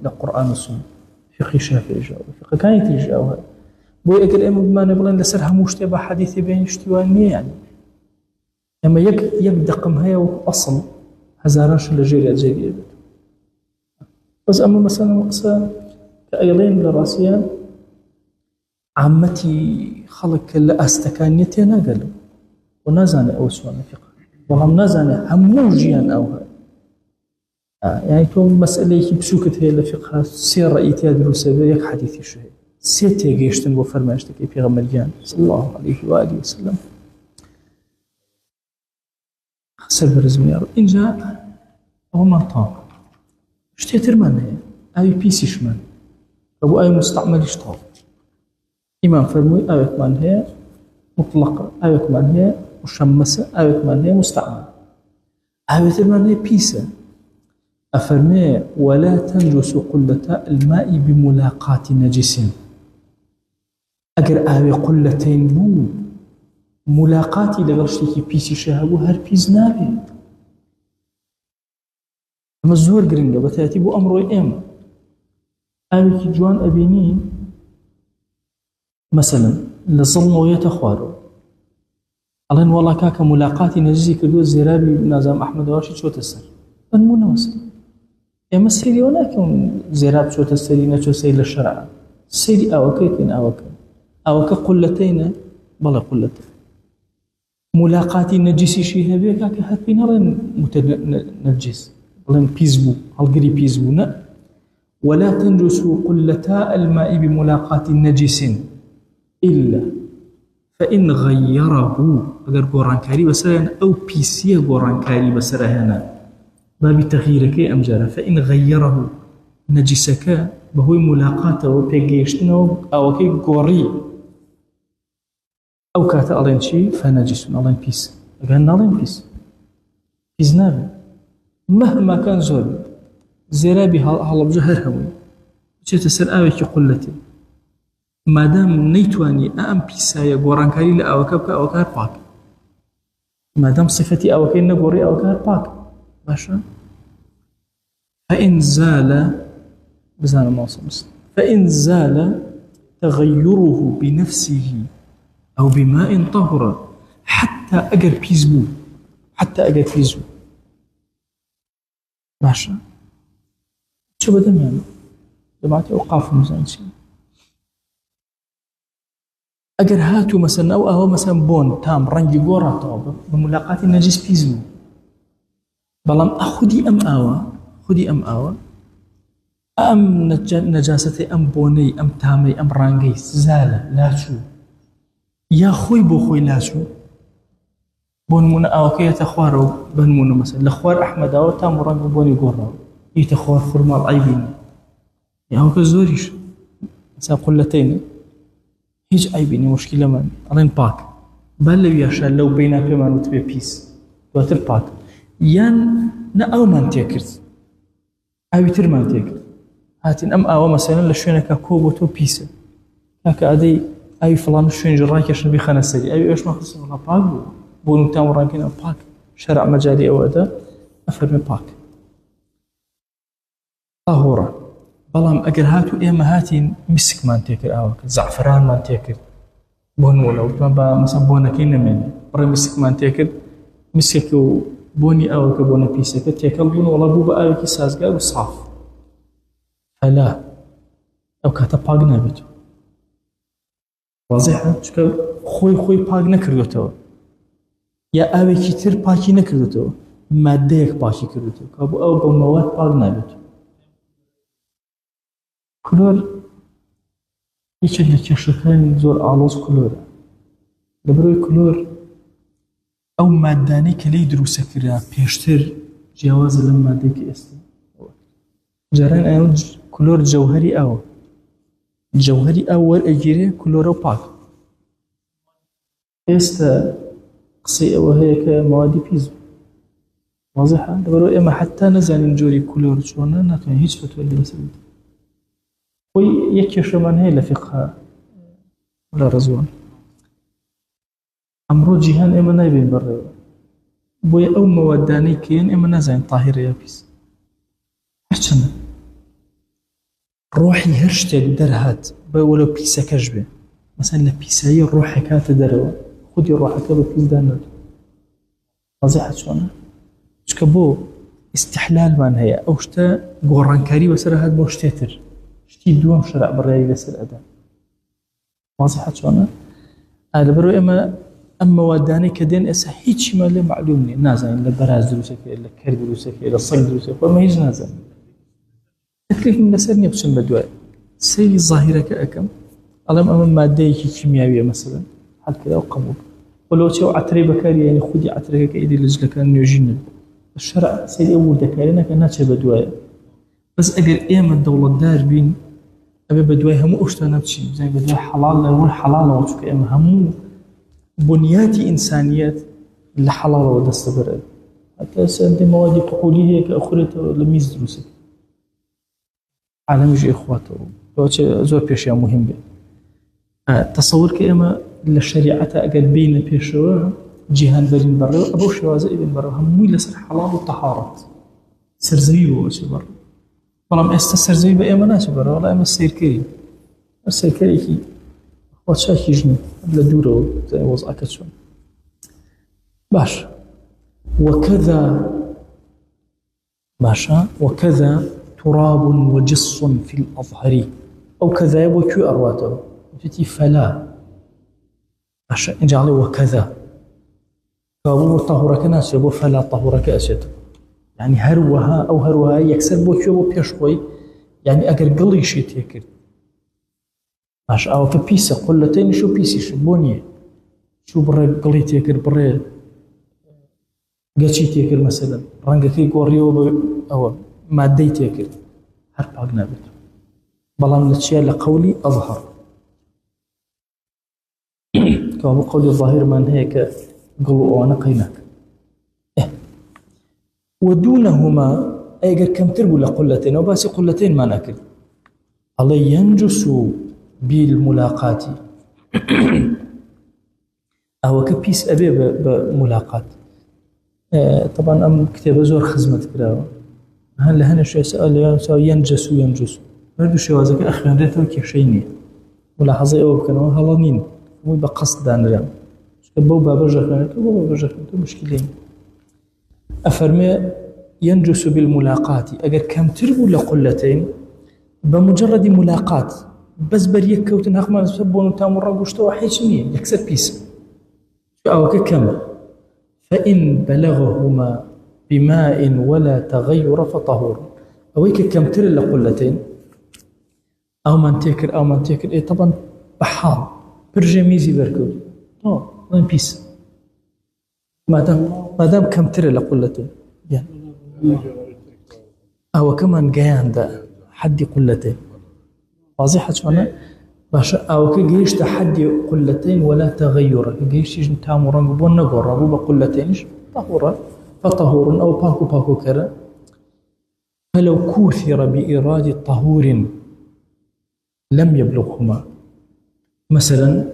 للقرآن والسنة فقه الشافعي جاء فقه كان يتجاوها بو اجل ام ما نبغى نسرها مشتبه حديث بين اشتوانية يعني اما يبدقم هي اصل هزاراش لجيريا بس اما مثلا مقصى كايضين لراسيان عمتي خلق لاستكانيتي انا قالوا ونازاني او سوانا فقه وهم نازاني هموجيا او يعني تو مسألة بسوكت هي لفقه سير رأيتها دروسة بيك حديثي شهي سيتي جيشتن وفرماشتك في غمريان صلى الله عليه وآله وسلم خسر برزم يا رب إن جاء أو ما طاب اشتي ترمان هي أي بيسي شمان أبو أي مستعمل يشطاب إمام فرموي أي كمان هي مطلقة أي كمان هي مشمسة أي كمان هي مستعمل أي ترمان هي بيسة أفرمي ولا تنجس قلة الماء بملاقاة نجس أجر آوي قلتين بو ملاقاتي لغرشتكي بيسي شهبو هر بيز نابي أما الزور قرنجة بتاتي بو أمرو إيما آوي كي جوان أبيني مثلا لظلم ويتخوارو ألين والله كاكا ملاقاتي نجسي كدو زيرابي نازم أحمد واشي شو تسر أنمونا مثلا إما سيري ولكن زيراب شو تسري نشو سير للشرع سيري أوكيكين أوكا قلتين بلا قلتين ملاقاتي نجسي شيها بيك هاتين هلين متنجس هلين بيزبو هلقري بيزبو ولا تنجسوا قلتا الماء بملاقاة نجس إلا فإن غيره أجر قران كاري بسرعنا أو بيسيا قران كاري بسرعنا باب تغييرك أمجارة فإن غيره نجسك بهوي ملاقاته وبيجيشتنا أو كي قوري أو كاتا ألين شي فنجس ألين بيس أقول ألين بيس نابي مهما كان زول زرابي هلا بجهر هوي جيت سر آوي كي قلتي ما دام نيتواني أم بيسايا قران كاري لأوكا أوكا باك ما دام صفتي أوكا نقوري أوكا باك باشا فإن زال بزان موصل فإن زال تغيره بنفسه أو بماء طهر حتى أجر بيزبو باشا شو بدهم يعني جماعة أوقاف مزانسين ئەگەر هاتوو مەسەن ئەوە مەسەن بۆن تام ڕەنگی گۆڕاتەوە بە ملاقاتی نەجیس پیس بوو، بەڵام خودی ئەم ئاوە ئەم نەجاسەتەی ئەم بۆنەی ئەم تامەی ئەم ڕانگەی زالە لاچوو یا خۆی بۆ خۆی لاچوو، بۆ نمونە ئاوەکەیەتە خوارەوە بە نمونە مەسەن لە خوار ئەحمەداوە تام و ڕەنگ بۆنی گۆڕاوە ئیتە خوار خورماڵ عیبینە، ئەوەکە زۆریش مەسەن قولەتەینە هیچ عیبینی مشکلەمان ئەڵێن پاک با لەویاشە لەو بەینا پێمان وتبێ پیس دواتر پاک، یان نە ئەومان تێکرد ئاوی ترمان تێکرد هاتین ئەم ئاوە مەسەلەن لە شوێنەکە کۆ بۆ تۆ پیسە کاکە ئادەی ئاوی فڵان شوێنی ڕاکێشن بیخەنە سەری ئەوی ئێشمان خستە وڵا پاک بوو بۆ نوتام ڕانکەینە پاک شەرع مەجاری ئەوەدا ئەفەرمێ پاک طاهوڕە. بەڵام ئەگەر هاتوو ئێمە هاتین میسکمان تێکرد ئاوەکە زەعفرانمان تێکرد بۆ نمونە وتمان بە مەسەن بۆنەکەی نەمێنێ بڕێ میسکمان تێکرد میسکێکە و بۆنی ئەوەکە بۆنە پیسەکە تێکەڵ بوون وەڵا بوو بە ئاوێکی سازگار و ساف فەلا ئەو کاتە پاک نابێت واضحە چونکە خۆی پاک نەکردوێتەوە یا ئاوێکی تر پاکی نەکردوێتەوە مادەیەک پاکی کردوێتەوە کە بۆ ئەو بە مەواد پاک نابێت. کلۆر یەکێک لە کێشەکانی زۆر ئاڵۆز کلۆرە لەبەرەوەی کلۆر ئەو مادانەی کە لێی دروستە کرا پێشتر جیاوازە لەم مادەی کە ئێستا جاران ئەو کلۆر جەوهەری ئاوە جەوهەری ئاو وەرئەگیرێ کلۆرە و پاک ئێستا قسەی ئەوە هەیە کە مەوادی پیس واضحە لەبەرەوەی ئێمە حتا نەزانین جۆری کلۆر چۆنە ناتوانین هیچ فتوای لەسەر بدەین. خۆی یەک کێشەمان هەیە لە فقه لە ڕزوان ئەمڕۆ جیهان ئێمە نایبین بەڕێوە بۆیە ئەو مەوادانەی کەیەن ئێمە نازانین تاهیرە یا پیس هەرچەندە ڕۆحی هەر شتێک دەرهات بە وەلو پیسەکەش بێ مەسەن لە پیسایی ڕۆحێک هاتە دەرەوە خودی ڕۆحەکە بە پیسدا نەدوێت واضحە چۆنە چکە بۆ ئیستیحلالمان هەیە ئەو شتە گۆڕانکاری بەسەر هات بۆ شتێتر شتی دووەم شەرع بڕیاری لەسەر ئەدا واضحە چۆنە لەبەرەوەی ئێمە ئەم مەوادانەی کە دێن ئێستا هیچیمان لێ معلوم نییە نازانین لە بەراز دروستەکەی لە کەر دروستەکەی لە سەگ دروستەکەی خۆمە هیچ نازانین تەکلیفم لەسەر نییە بچم بە دوای سەیری زاهیرەکە ئەەکەم ئەڵێم ئەمە مادەیەکی کیمیاویە مەسەلەن حەلکرا و قبول وەلەوەچێ و عەترەی بەکاری یعنی خودی عەترەکە کە ئیدی لە جلەکان نوێژینە شەرع سەیری ئەو وردەکاری نەکە ناچێ بە دوایە بەس ئەگەر ئێمە دەوڵەتدار بین ئەبێ بە دوای هەموو ئەو شتانە بچین بزانین بە دوای حەڵال لەوەی حەڵالەوە چونکە ئێمە هەموو بنیاتی ئینسانیەت لە حەڵالەوە دەستە بەرە حتا سەردەی مەوادی قوقولی هەیە کە ئەخورێتەوە لە میز دروستە عالەمیش ئێخواتەوە بۆچێ زۆر پێشیان مهم بێت تەسەوور کە ئێمە لە شەریعەتە ئەگەر بینە پێشەوە جیهان بەرین بەڕێوە ئەبەو شێوازە ئیبن بەڕێوە هەمووی لەسەر حەڵال و تەهارەت سەرزەوی بۆ وەچێ بەڕێوە بەڵام ئێستا سەرزەوی بە ئێمە ناچێ بەڕێوە وەڵا ئێمە سیرکەرین هەر سیرکەرێکی خوا چاکیش نییە لە دوورەوە وەزعەکە چۆن باش وكذا باشا وكذا تراب وجص في الأظهر أو كذا وكو أرواته فلا باشا إن جعله وكذا فهو طهورك ناس يبو فلا طهورك أسيت يعني هروها أو هروها يكسر بوكو بيشوي يعني أجر قلي شيء تيكر باش أو كبيسة قلتين شو بيسي شو بونية شو بري قلي تيكر بري قاتشي تيكر مثلا رنجتي قوريو أو مادي تيكر هر باق نابت بلان لتشيا لقولي أظهر كما قولي الظاهر من هيك قلوا وانا قيناك ودونهما أيقر كم تربو لقلتين وباسي قلتين ما ناكل الله ينجس بالملاقات أو كبيس أبي بملاقات طبعا أم كتاب زور خزمة كراوة هل هنا شو سأل ينجس هردو شوازك أخيرا ريتو كيشيني ملاحظة أو كانوا هلانين مو بقصد دانرام بو بابا جاكانك بو بابا جاكانك مشكلين أفرمي ينجس بالملاقات أجر كم تربو لقلتين بمجرد ملاقات بس بريك كوتن هخ ما سبون تامر وشتو حيشني يكسر بيس أو كم فإن بلغهما بماء ولا تغير فطهور أويك كم تر لقلتين أو من تكر إيه طبعا بحار برجميزي بركو وين بيس ما دام كم تر لقلتين يعني أو كمان جيان ده حد قلتين واضح شلون باش أو كجيش تحدي قلتين ولا تغير كجيش يجن تامرن بون نقر أبو بقلتينش طهورا فطهور أو باكو كذا فلو كوثر بإرادة طهور لم يبلغهما مثلا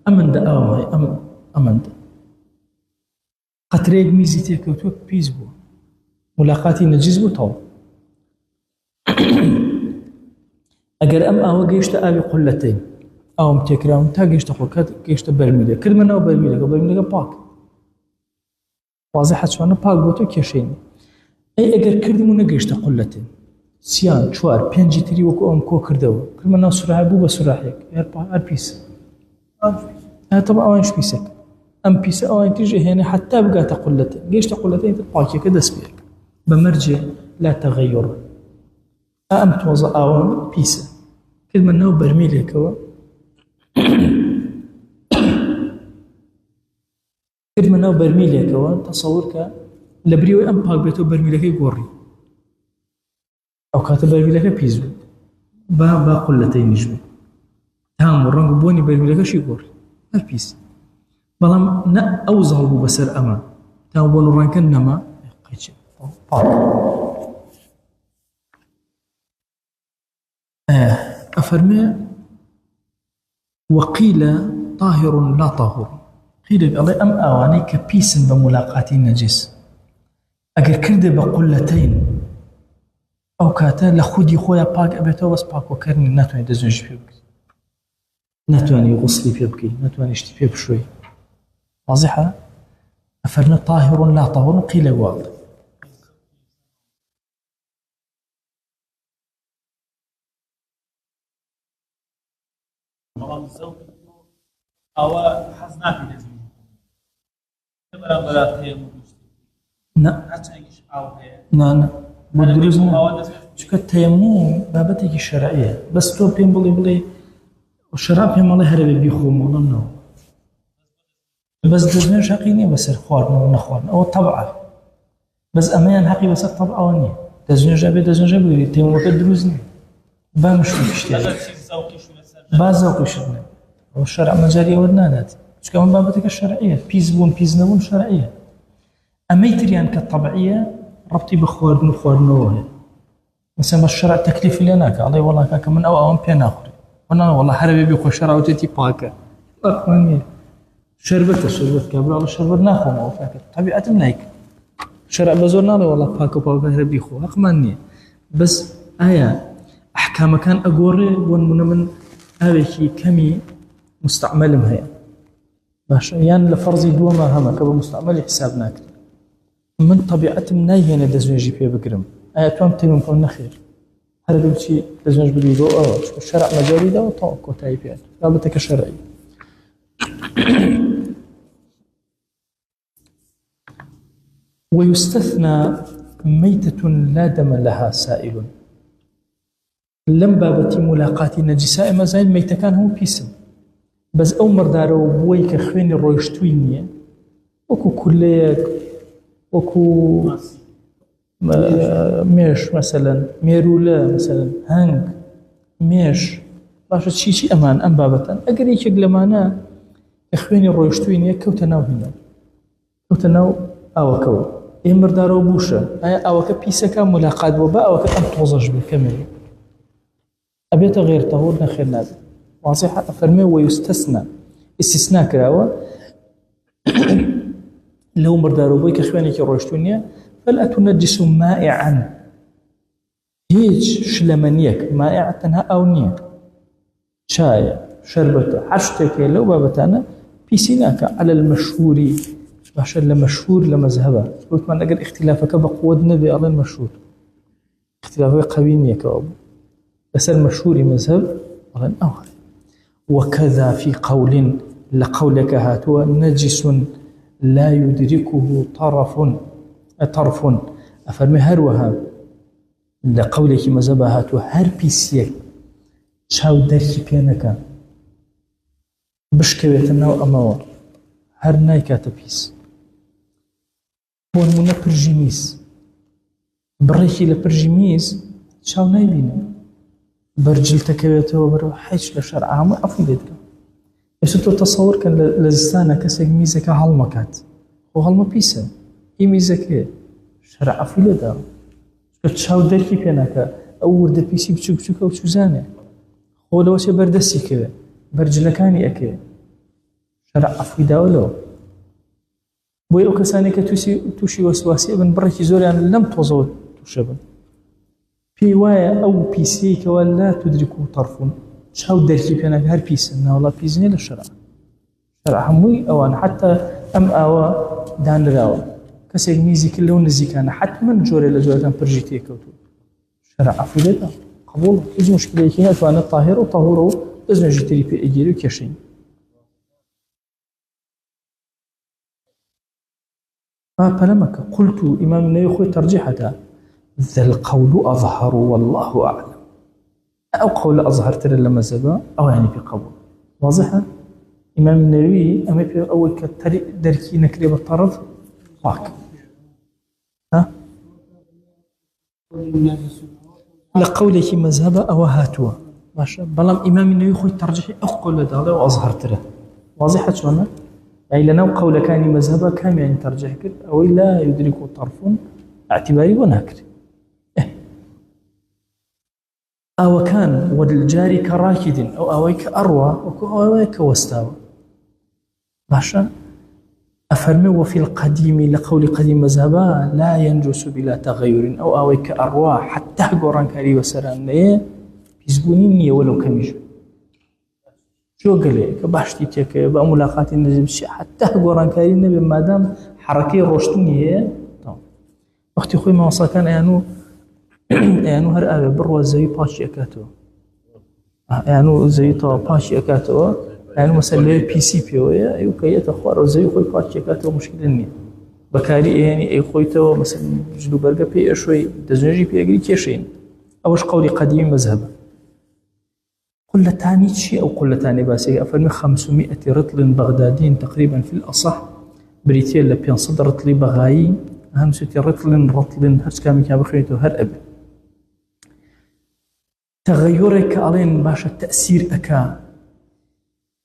أمن دا أمن دا قطريق ميزي تيكوتوك بيزبو ملاقاتي نجيزبو طو أجر أم أو جيشت أبي قلتين أو متكرام تا جيشت خلقات جيشت برميلة كل من أو برميلة باك واضح شلون باك بوتو كيشين أي أجر كردي من جيشت قلتين سيان شوار بينجي تري وكو أم كو كردو كل من أو سرعة بو بسرعة أربيس طبعا أوانش بيسك أم بيس أوان تيجي هنا حتى بقى قلتين جيشت قلتين تباكي كده سبيك بمرجع لا تغير أم توضع أوان بيسة كل من نو برميلة كوا كل من نو برميلة كوا تصورك لبريو أم باك بيتو برميلة كي قوري أو كاتب برميلة كي بيزو با قلتين نجمي تام ورنق بوني برميلة كي شي قوري البيس بلام نا أوزع بو بسر أما تام بونو رنكن نما قيتش باك أفرمي وقيل طاهر لا طهور قيل بالله أم أواني كبيس بملاقات النجس أجر كرد بقلتين أو كاتا لخودي خويا باك أبيتو بس باك وكرني ناتواني دزنج فيه بكي ناتواني غسلي فيه بكي ناتواني اشتي فيه بشوي واضحة أفرمي طاهر لا طهور قيل واضح أو حزناك لازم لا بدرزنا شو كتيمم بابتك الشرعية بس تو بين بلي والشراب في مالي هرب بيخوم والله نو بس درزنا شقيني بس الخوارنا ونخوارنا أو طبعه بس أمان حقي بس الطبعه وني درزنا جابي تيمم وقت درزنا بامش بيشتري بازوق شدنا والشرع مجاري ودنانات مش كمان بابتك الشرعية بيز نبون شرعية أميتريان كالطبيعية ربطي بخوارن وخوارنوه مثلا الشرع تكليف اللي هناك الله والله كاك من أو بين آخر وانا والله حربي بيخو الشرع وتتي باكا أخواني شربت كابل على شربت ناخو ما وفاك طبيعة ملايك شرع بزورنا والله باكا هربي خو أخماني بس آية أحكام كان أقوري من هذه كمي مستعمل هي باش يعني لفرضي دوما هما كبه مستعمل حسابنا كتير من طبيعة مناي هنا دزنجي فيه بقرم آياتهم تيمم كون خير هذا دول شيء دزنج بديدو الشرع مجاري ده وطاقة تايبيات رابطك الشرعي ويستثنى ميتة لا دم لها سائل لم بابتي ملاقاتي نجساء مازال ميتة كان هو بيسم بس أو مردارو بوي كخوين الرويشتوينية وكو كليك وكو ميش مثلا ميرولا مثلا هنگ ميش باشا شي أمان أم بابتان أقري يكيق لمانا كخوين الرويشتوينية كوتناو هنا كوتناو أو كو إيه مردارو بوشا أو كبيسكا ملاقات وبا أو كأم توزج بالكامل أبيت غير طهور نخير نابي واضحة أفرمي ويستثنى استثناء كراوة اللي هو مردارو بوي كخواني كي روشتونيا فلا تنجس مائعا هيج شلمانيك مائع تنها أونية شاي شربته حشتك لو بابتانا بيسيناك على المشهور باشا لمشهور لمذهبه قلت من أجل اختلافك بقوة نبي على المشهور اختلافه قوي كواب بس المشهور مذهب بەڵێن ئەو وكذا في قول لقولك هاتوا نجس لا يدركه طرف أفرمي هروها لقولك مذهب هاتوا هر بيسيك شاو دركي بينك بشكويت النوع أموا هر نايكات بيس هو المنا برجيميس بريكي لبرجيميس شاو نايبينه برجل تكويته وبرو حيش لشرعها ما عفو لدك بس تو تصور كان لزستانا كسك ميزك هالمكات وهالما بيسا اي ميزك شرع عفو لدك شاو دركي بينك او ورد بيسي بچوك او چوزانه خو لو شي بردسي كده برجلكاني اكي شرع عفو داولو بوي او كساني توشي وسواسي ابن بركي زوري يعني لم توزو توشبن في وايا او بيسيك ولا تدركه طرف شاو دركي بينك هر بيس انه والله بيزني للشرع شرع هموي او انا حتى ام او دان راو كسي ميزي كله نزيكانا حتما جوري لجوري برجيتي كوتو شرع عفو لده قبول ايش مشكله كي هات وانا طاهر وطهوره اذن جيتري في اجيري كشين فلمك قلت امام النووي ترجيحته ذا القول أظهر والله أعلم أو قول أظهر ترى لما زبا أو يعني في قول واضحة إمام النووي أما في أول كتري دركي نكري بالطرف واك ها لقولك مذهب أو هاتوا ماشي بلام إمام النووي خوي ترجيحي أو قول هذا وأظهر ترى واضحة شلون يعني لنا قول كان مذهب كم يعني ترجيح أو لا يدرك طرف اعتباري ونكري أو كان والجاري كراكد أو أويك أروى أو أويك وستاوى باشا أفرمي وفي القديم لقول قديم مذهبا لا ينجس بلا تغير أو أويك أروى حتى قران كاري وسران ليه بيزبونيني ولو كميش شو قال لي كباشتي تيك بملاقات النجم حتى قران كاري النبي ما دام حركي روشتني هي وقت خوي ما وصل كان يعني هر أبي بروا زي باشي أكاتو يعني زي تا باشي أكاتو يعني مثلا بي سي بي ويا يوكي تخوار زي خوي باشي أكاتو مشكلة نية بكاري يعني أي خوي تو مثلا جلو برجع بي شوي دزنجي بي أجري كيشين أوش قولي قديم مذهب قلة تاني شيء أو قلة تاني باسي أفرمي 500 رطل بغدادي تقريبا في الأصح بريتيل لبيان صدر رطلي بغاي أهم ستي رطل هرس كامي كان بخيته هر أبي تغيرك علين باش التأثير أكا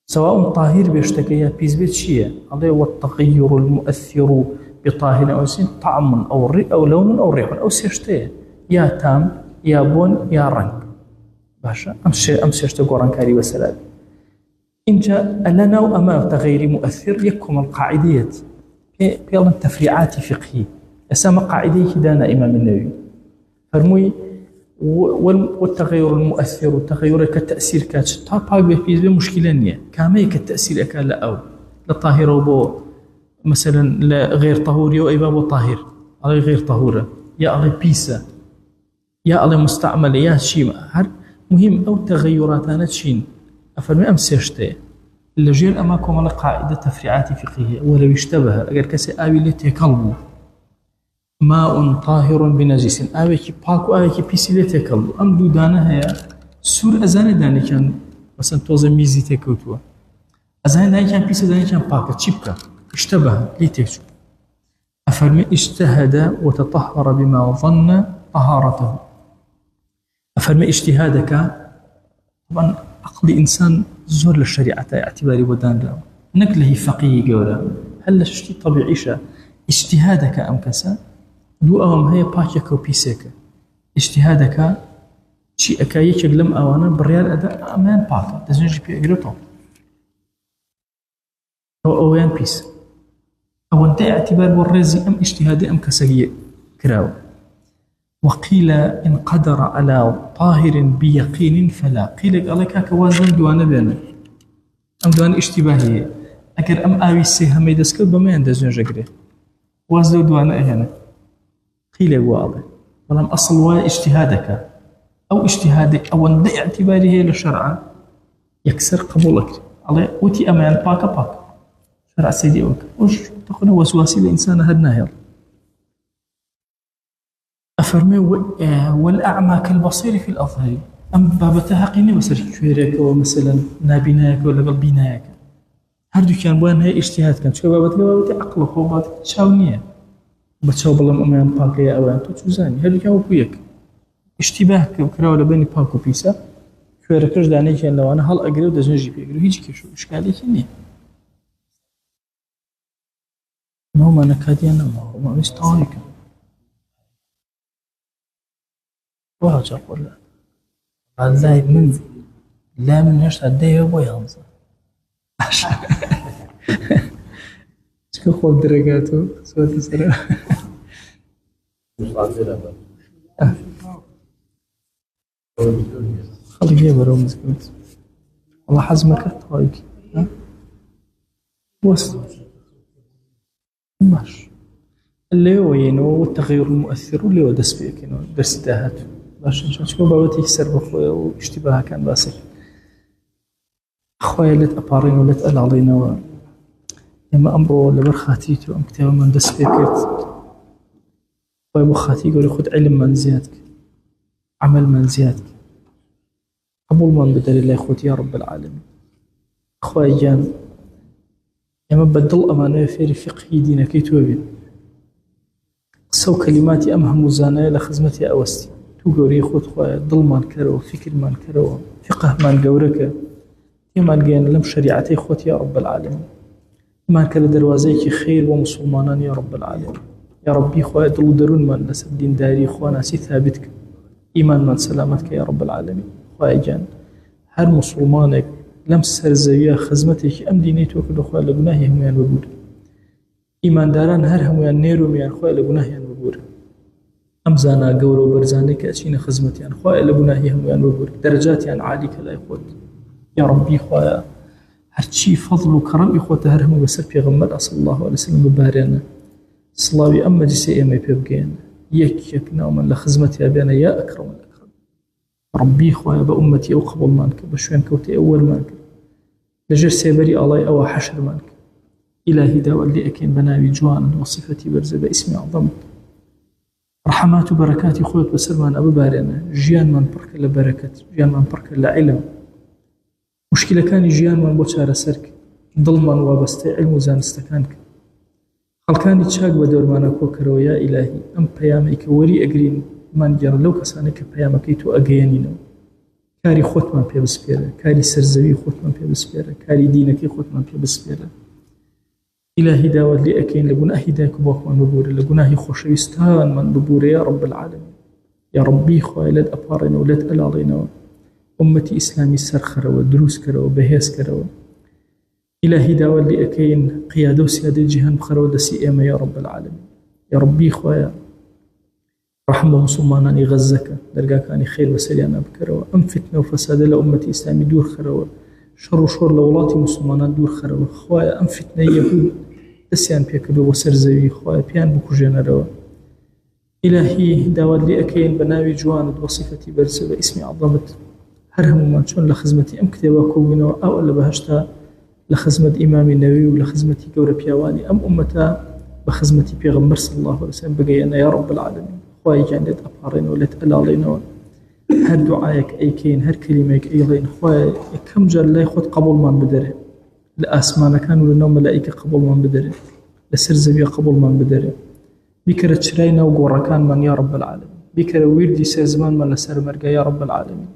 سواء طاهر بيشتكي بيز بيت شيء عليه والتغير المؤثر بطاهر أو سين طعم أو لون أو ريح أو سيشتي يا تام يا بون يا رنگ باشا أمس يشتكو رنكاري وسلام إن جاء لنا وأمام تغير مؤثر يكم القاعدية بيلا تفريعات فقهية أسامة قاعدية دانا إمام النووي فرموي والتغير المؤثر والتغير كالتأثير كاتش تاباق بيز مشكلة نية كامي كالتأثير أكال أو لطاهر وبو مثلا لغير طهوري وإبابو طاهر على غير طهورة يا على بيسا يا على مستعمل يا شيء مهم أو تغيرات أنا تشين أفرمي أمس يشتي اللجير أماكم على قاعدة تفريعات فقهية ولو يشتبه أجر كسي آوي لتيكلبو ماء طاهر بنجس آوي كي باكو آوي كي بيسي لتيكلبو أم دو دانا هي سور أزاني داني كان مثلا توزا ميزي تيكوتوا أزاني داني كان بيسي داني كان باكا تشيبكا اشتبه لتيكشو أفرمي اجتهد وتطهر بما ظن طهارته أفرمي اجتهادك طبعا عقل إنسان زور للشريعة اعتباري ودان له نقله فقيه قولا هل شتي طبيعي شا اجتهادك أم كسا دو أهم هي باكيك وبيسيك اجتهادك شيء أكايك لم أوانا بريال أداء أمان باكا تزنجي بي أجريتو أو أوان بيس أو أنت اعتبار والرزي أم اجتهادي أم كسا كراو وقيل إن قدر على طاهر بيقين فلا قيل قال لك وازن دوانا بينا أم دوان اشتباهية أكر أم آوي السيها ميدسكال بما يندزون جاكري وازن دوانا إهنا قيل واضح ولم أصل اجتهادك أو اجتهادك أو أن اعتباره للشرع يكسر قبولك الله وتي أمان باك شرع سيدي وك وش تقول وسواسي الإنسان هدنا يلا أفرمي والأعمى كالبصير في الأظهر أم بابتها قيني بسر شويرك ومثلا نابيناك ولا قلبيناك هردو كان بوان هي اجتهاد كان شو بابتها عقلك وبابتك تشاونية بتشاو بالله أمان باك يا أوان تشوزاني هردو كان وكويك اشتباه كراو لبيني باك وبيسا شويركش داني كان لو أنا هل أقرأ ودزنجي بيقرأ هيجي كيشو إشكالي كني ما هو ما نكادينا ما هو ما مستويك واجا قول والله من لا من هشت هديه أبوي هنزا شكو خوب درقاتو سوات سرا خلي فيها برو مسكوت والله حزمك طايك وصل ماشي اللي هو ينو والتغير المؤثر واللي هو دس فيك ينو درس داهات باش نشوف شكون بابا تيكسر بخويا واشتباهها كان باسل خويا اللي تأبارين ولا تقل علينا اما امره ولا برخاتيتو ام كتاب من دس فيكت خويا بخاتي يقول خذ علم من زيادك عمل من زيادك قبول من بدل الله خوتي يا رب العالمين خويا جان اما بدل امانه في فقه دينك يتوبين سو كلماتي امهم وزانه لخدمتي اوستي تو قوري خود خويا ضل مان كرو فكر مان كرو فقه مان قورك يمان جين لم شريعتي خوتي يا رب العالمين ما كان دروازيك خير ومسلمان يا رب العالمين يا ربي خويا دل درون من لسد دين داري خوانا سي ثابتك ايمان من سلامتك يا رب العالمين خويا جان هر مسلمانك لم سرزوية خدمتك ام دينيتو كل خويا لغناهي هميان وبور ايمان داران هر هميان نيرو ميان خويا لغناهي وبور أمزانا قورو برزاني كأشين خزمتي عن خوايا لبناهي هم وبور درجاتي عن عاليك لا يخوت يا ربي خوايا هرشي فضل وكرم يخوت هرهم وسر بيغمر صلى الله عليه وسلم ببارينا صلاوي أما جسي إيمي بيبقين يكنا ومن لخزمتي أبينا يا أكرم الأكرم ربي خوايا بأمتي أو قبل مانك بشوين كوتي أول مانك لجر سيبري الله أو حشر مانك إلهي داو اللي أكين بناوي جوانا وصفتي برزة باسمي أعظمك رحمات وبركات خوت بسرمان أبو بارنا جيان من برك لبركة جيان من برك لعلم مشكلة كان جيان من بوشار سرك ظلما وبستي علم وزانستكانك خل كان يتشاق بدور ما نكوكرو يا إلهي أم بيامك وري أقرين من جرى لو كسانك بيامك تو أقيانينو كاري خوت من بي بسبيرة كاري سرزوي خوت من بي بسبيرة كاري دينك خوت من بي بسبيرة إلهي داود لي أكين لقناهي داك بوك من ببوري لقناهي خوشويستان من ببوري يا رب العالمين يا ربي خويا لد أبارنا ولد ألالينا أمتي إسلامي سرخرة ودروس كرة وبهيس كرة إلهي داود لي أكين قيادة وسيادة جهان بخرة ودسي إيما يا رب العالمين يا ربي خويا رحمة مسلماناني غزك درقاكاني خير وسليانا بكرة أم فتنة وفساد لأمتي إسلامي دور خرة شر لولاتي مسلمان دور خرب خوايا ام فتنه يهود دسيان بيكبو وسرزوي خوايا بيان بكوجينا روا الهي داود لي اكين بناوي جواند وصفتي برسل اسمي عظمت هرهم ما شلون لخدمتي ام كتابا كوينو او الا بهشتا لخدمه امام النووي ولخدمتي جور بيواني ام امتا بخدمتي بيغمر صلى الله عليه وسلم بقينا يا رب العالمين خوايا جاندت ابارين ولت الالينو هر دعايك أي كين هر كلميك أي لين خوايا كم جال لا يخوت قبول من بدره لأسمانا كانوا لنوم ملائكة قبول من بدره لسرزبية قبول من بدره بكرة شرينا وقوركان من يا رب العالمين بكرة ويردي سيزمان من لسر مرقى يا رب العالمين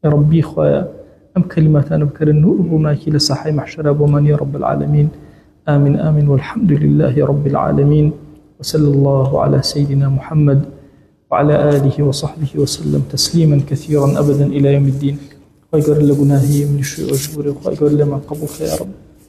يا ربي خوايا أم كلماتان بكرة النور بماكي لصحي محشر ومن يا رب العالمين آمين آمين والحمد لله رب العالمين وصلى الله على سيدنا محمد وعلى آله وصحبه وسلم تسليما كثيرا أبدا إلى يوم الدين ويقول لقناهي من الشيء وجبوري ويقول لما قبولك يا رب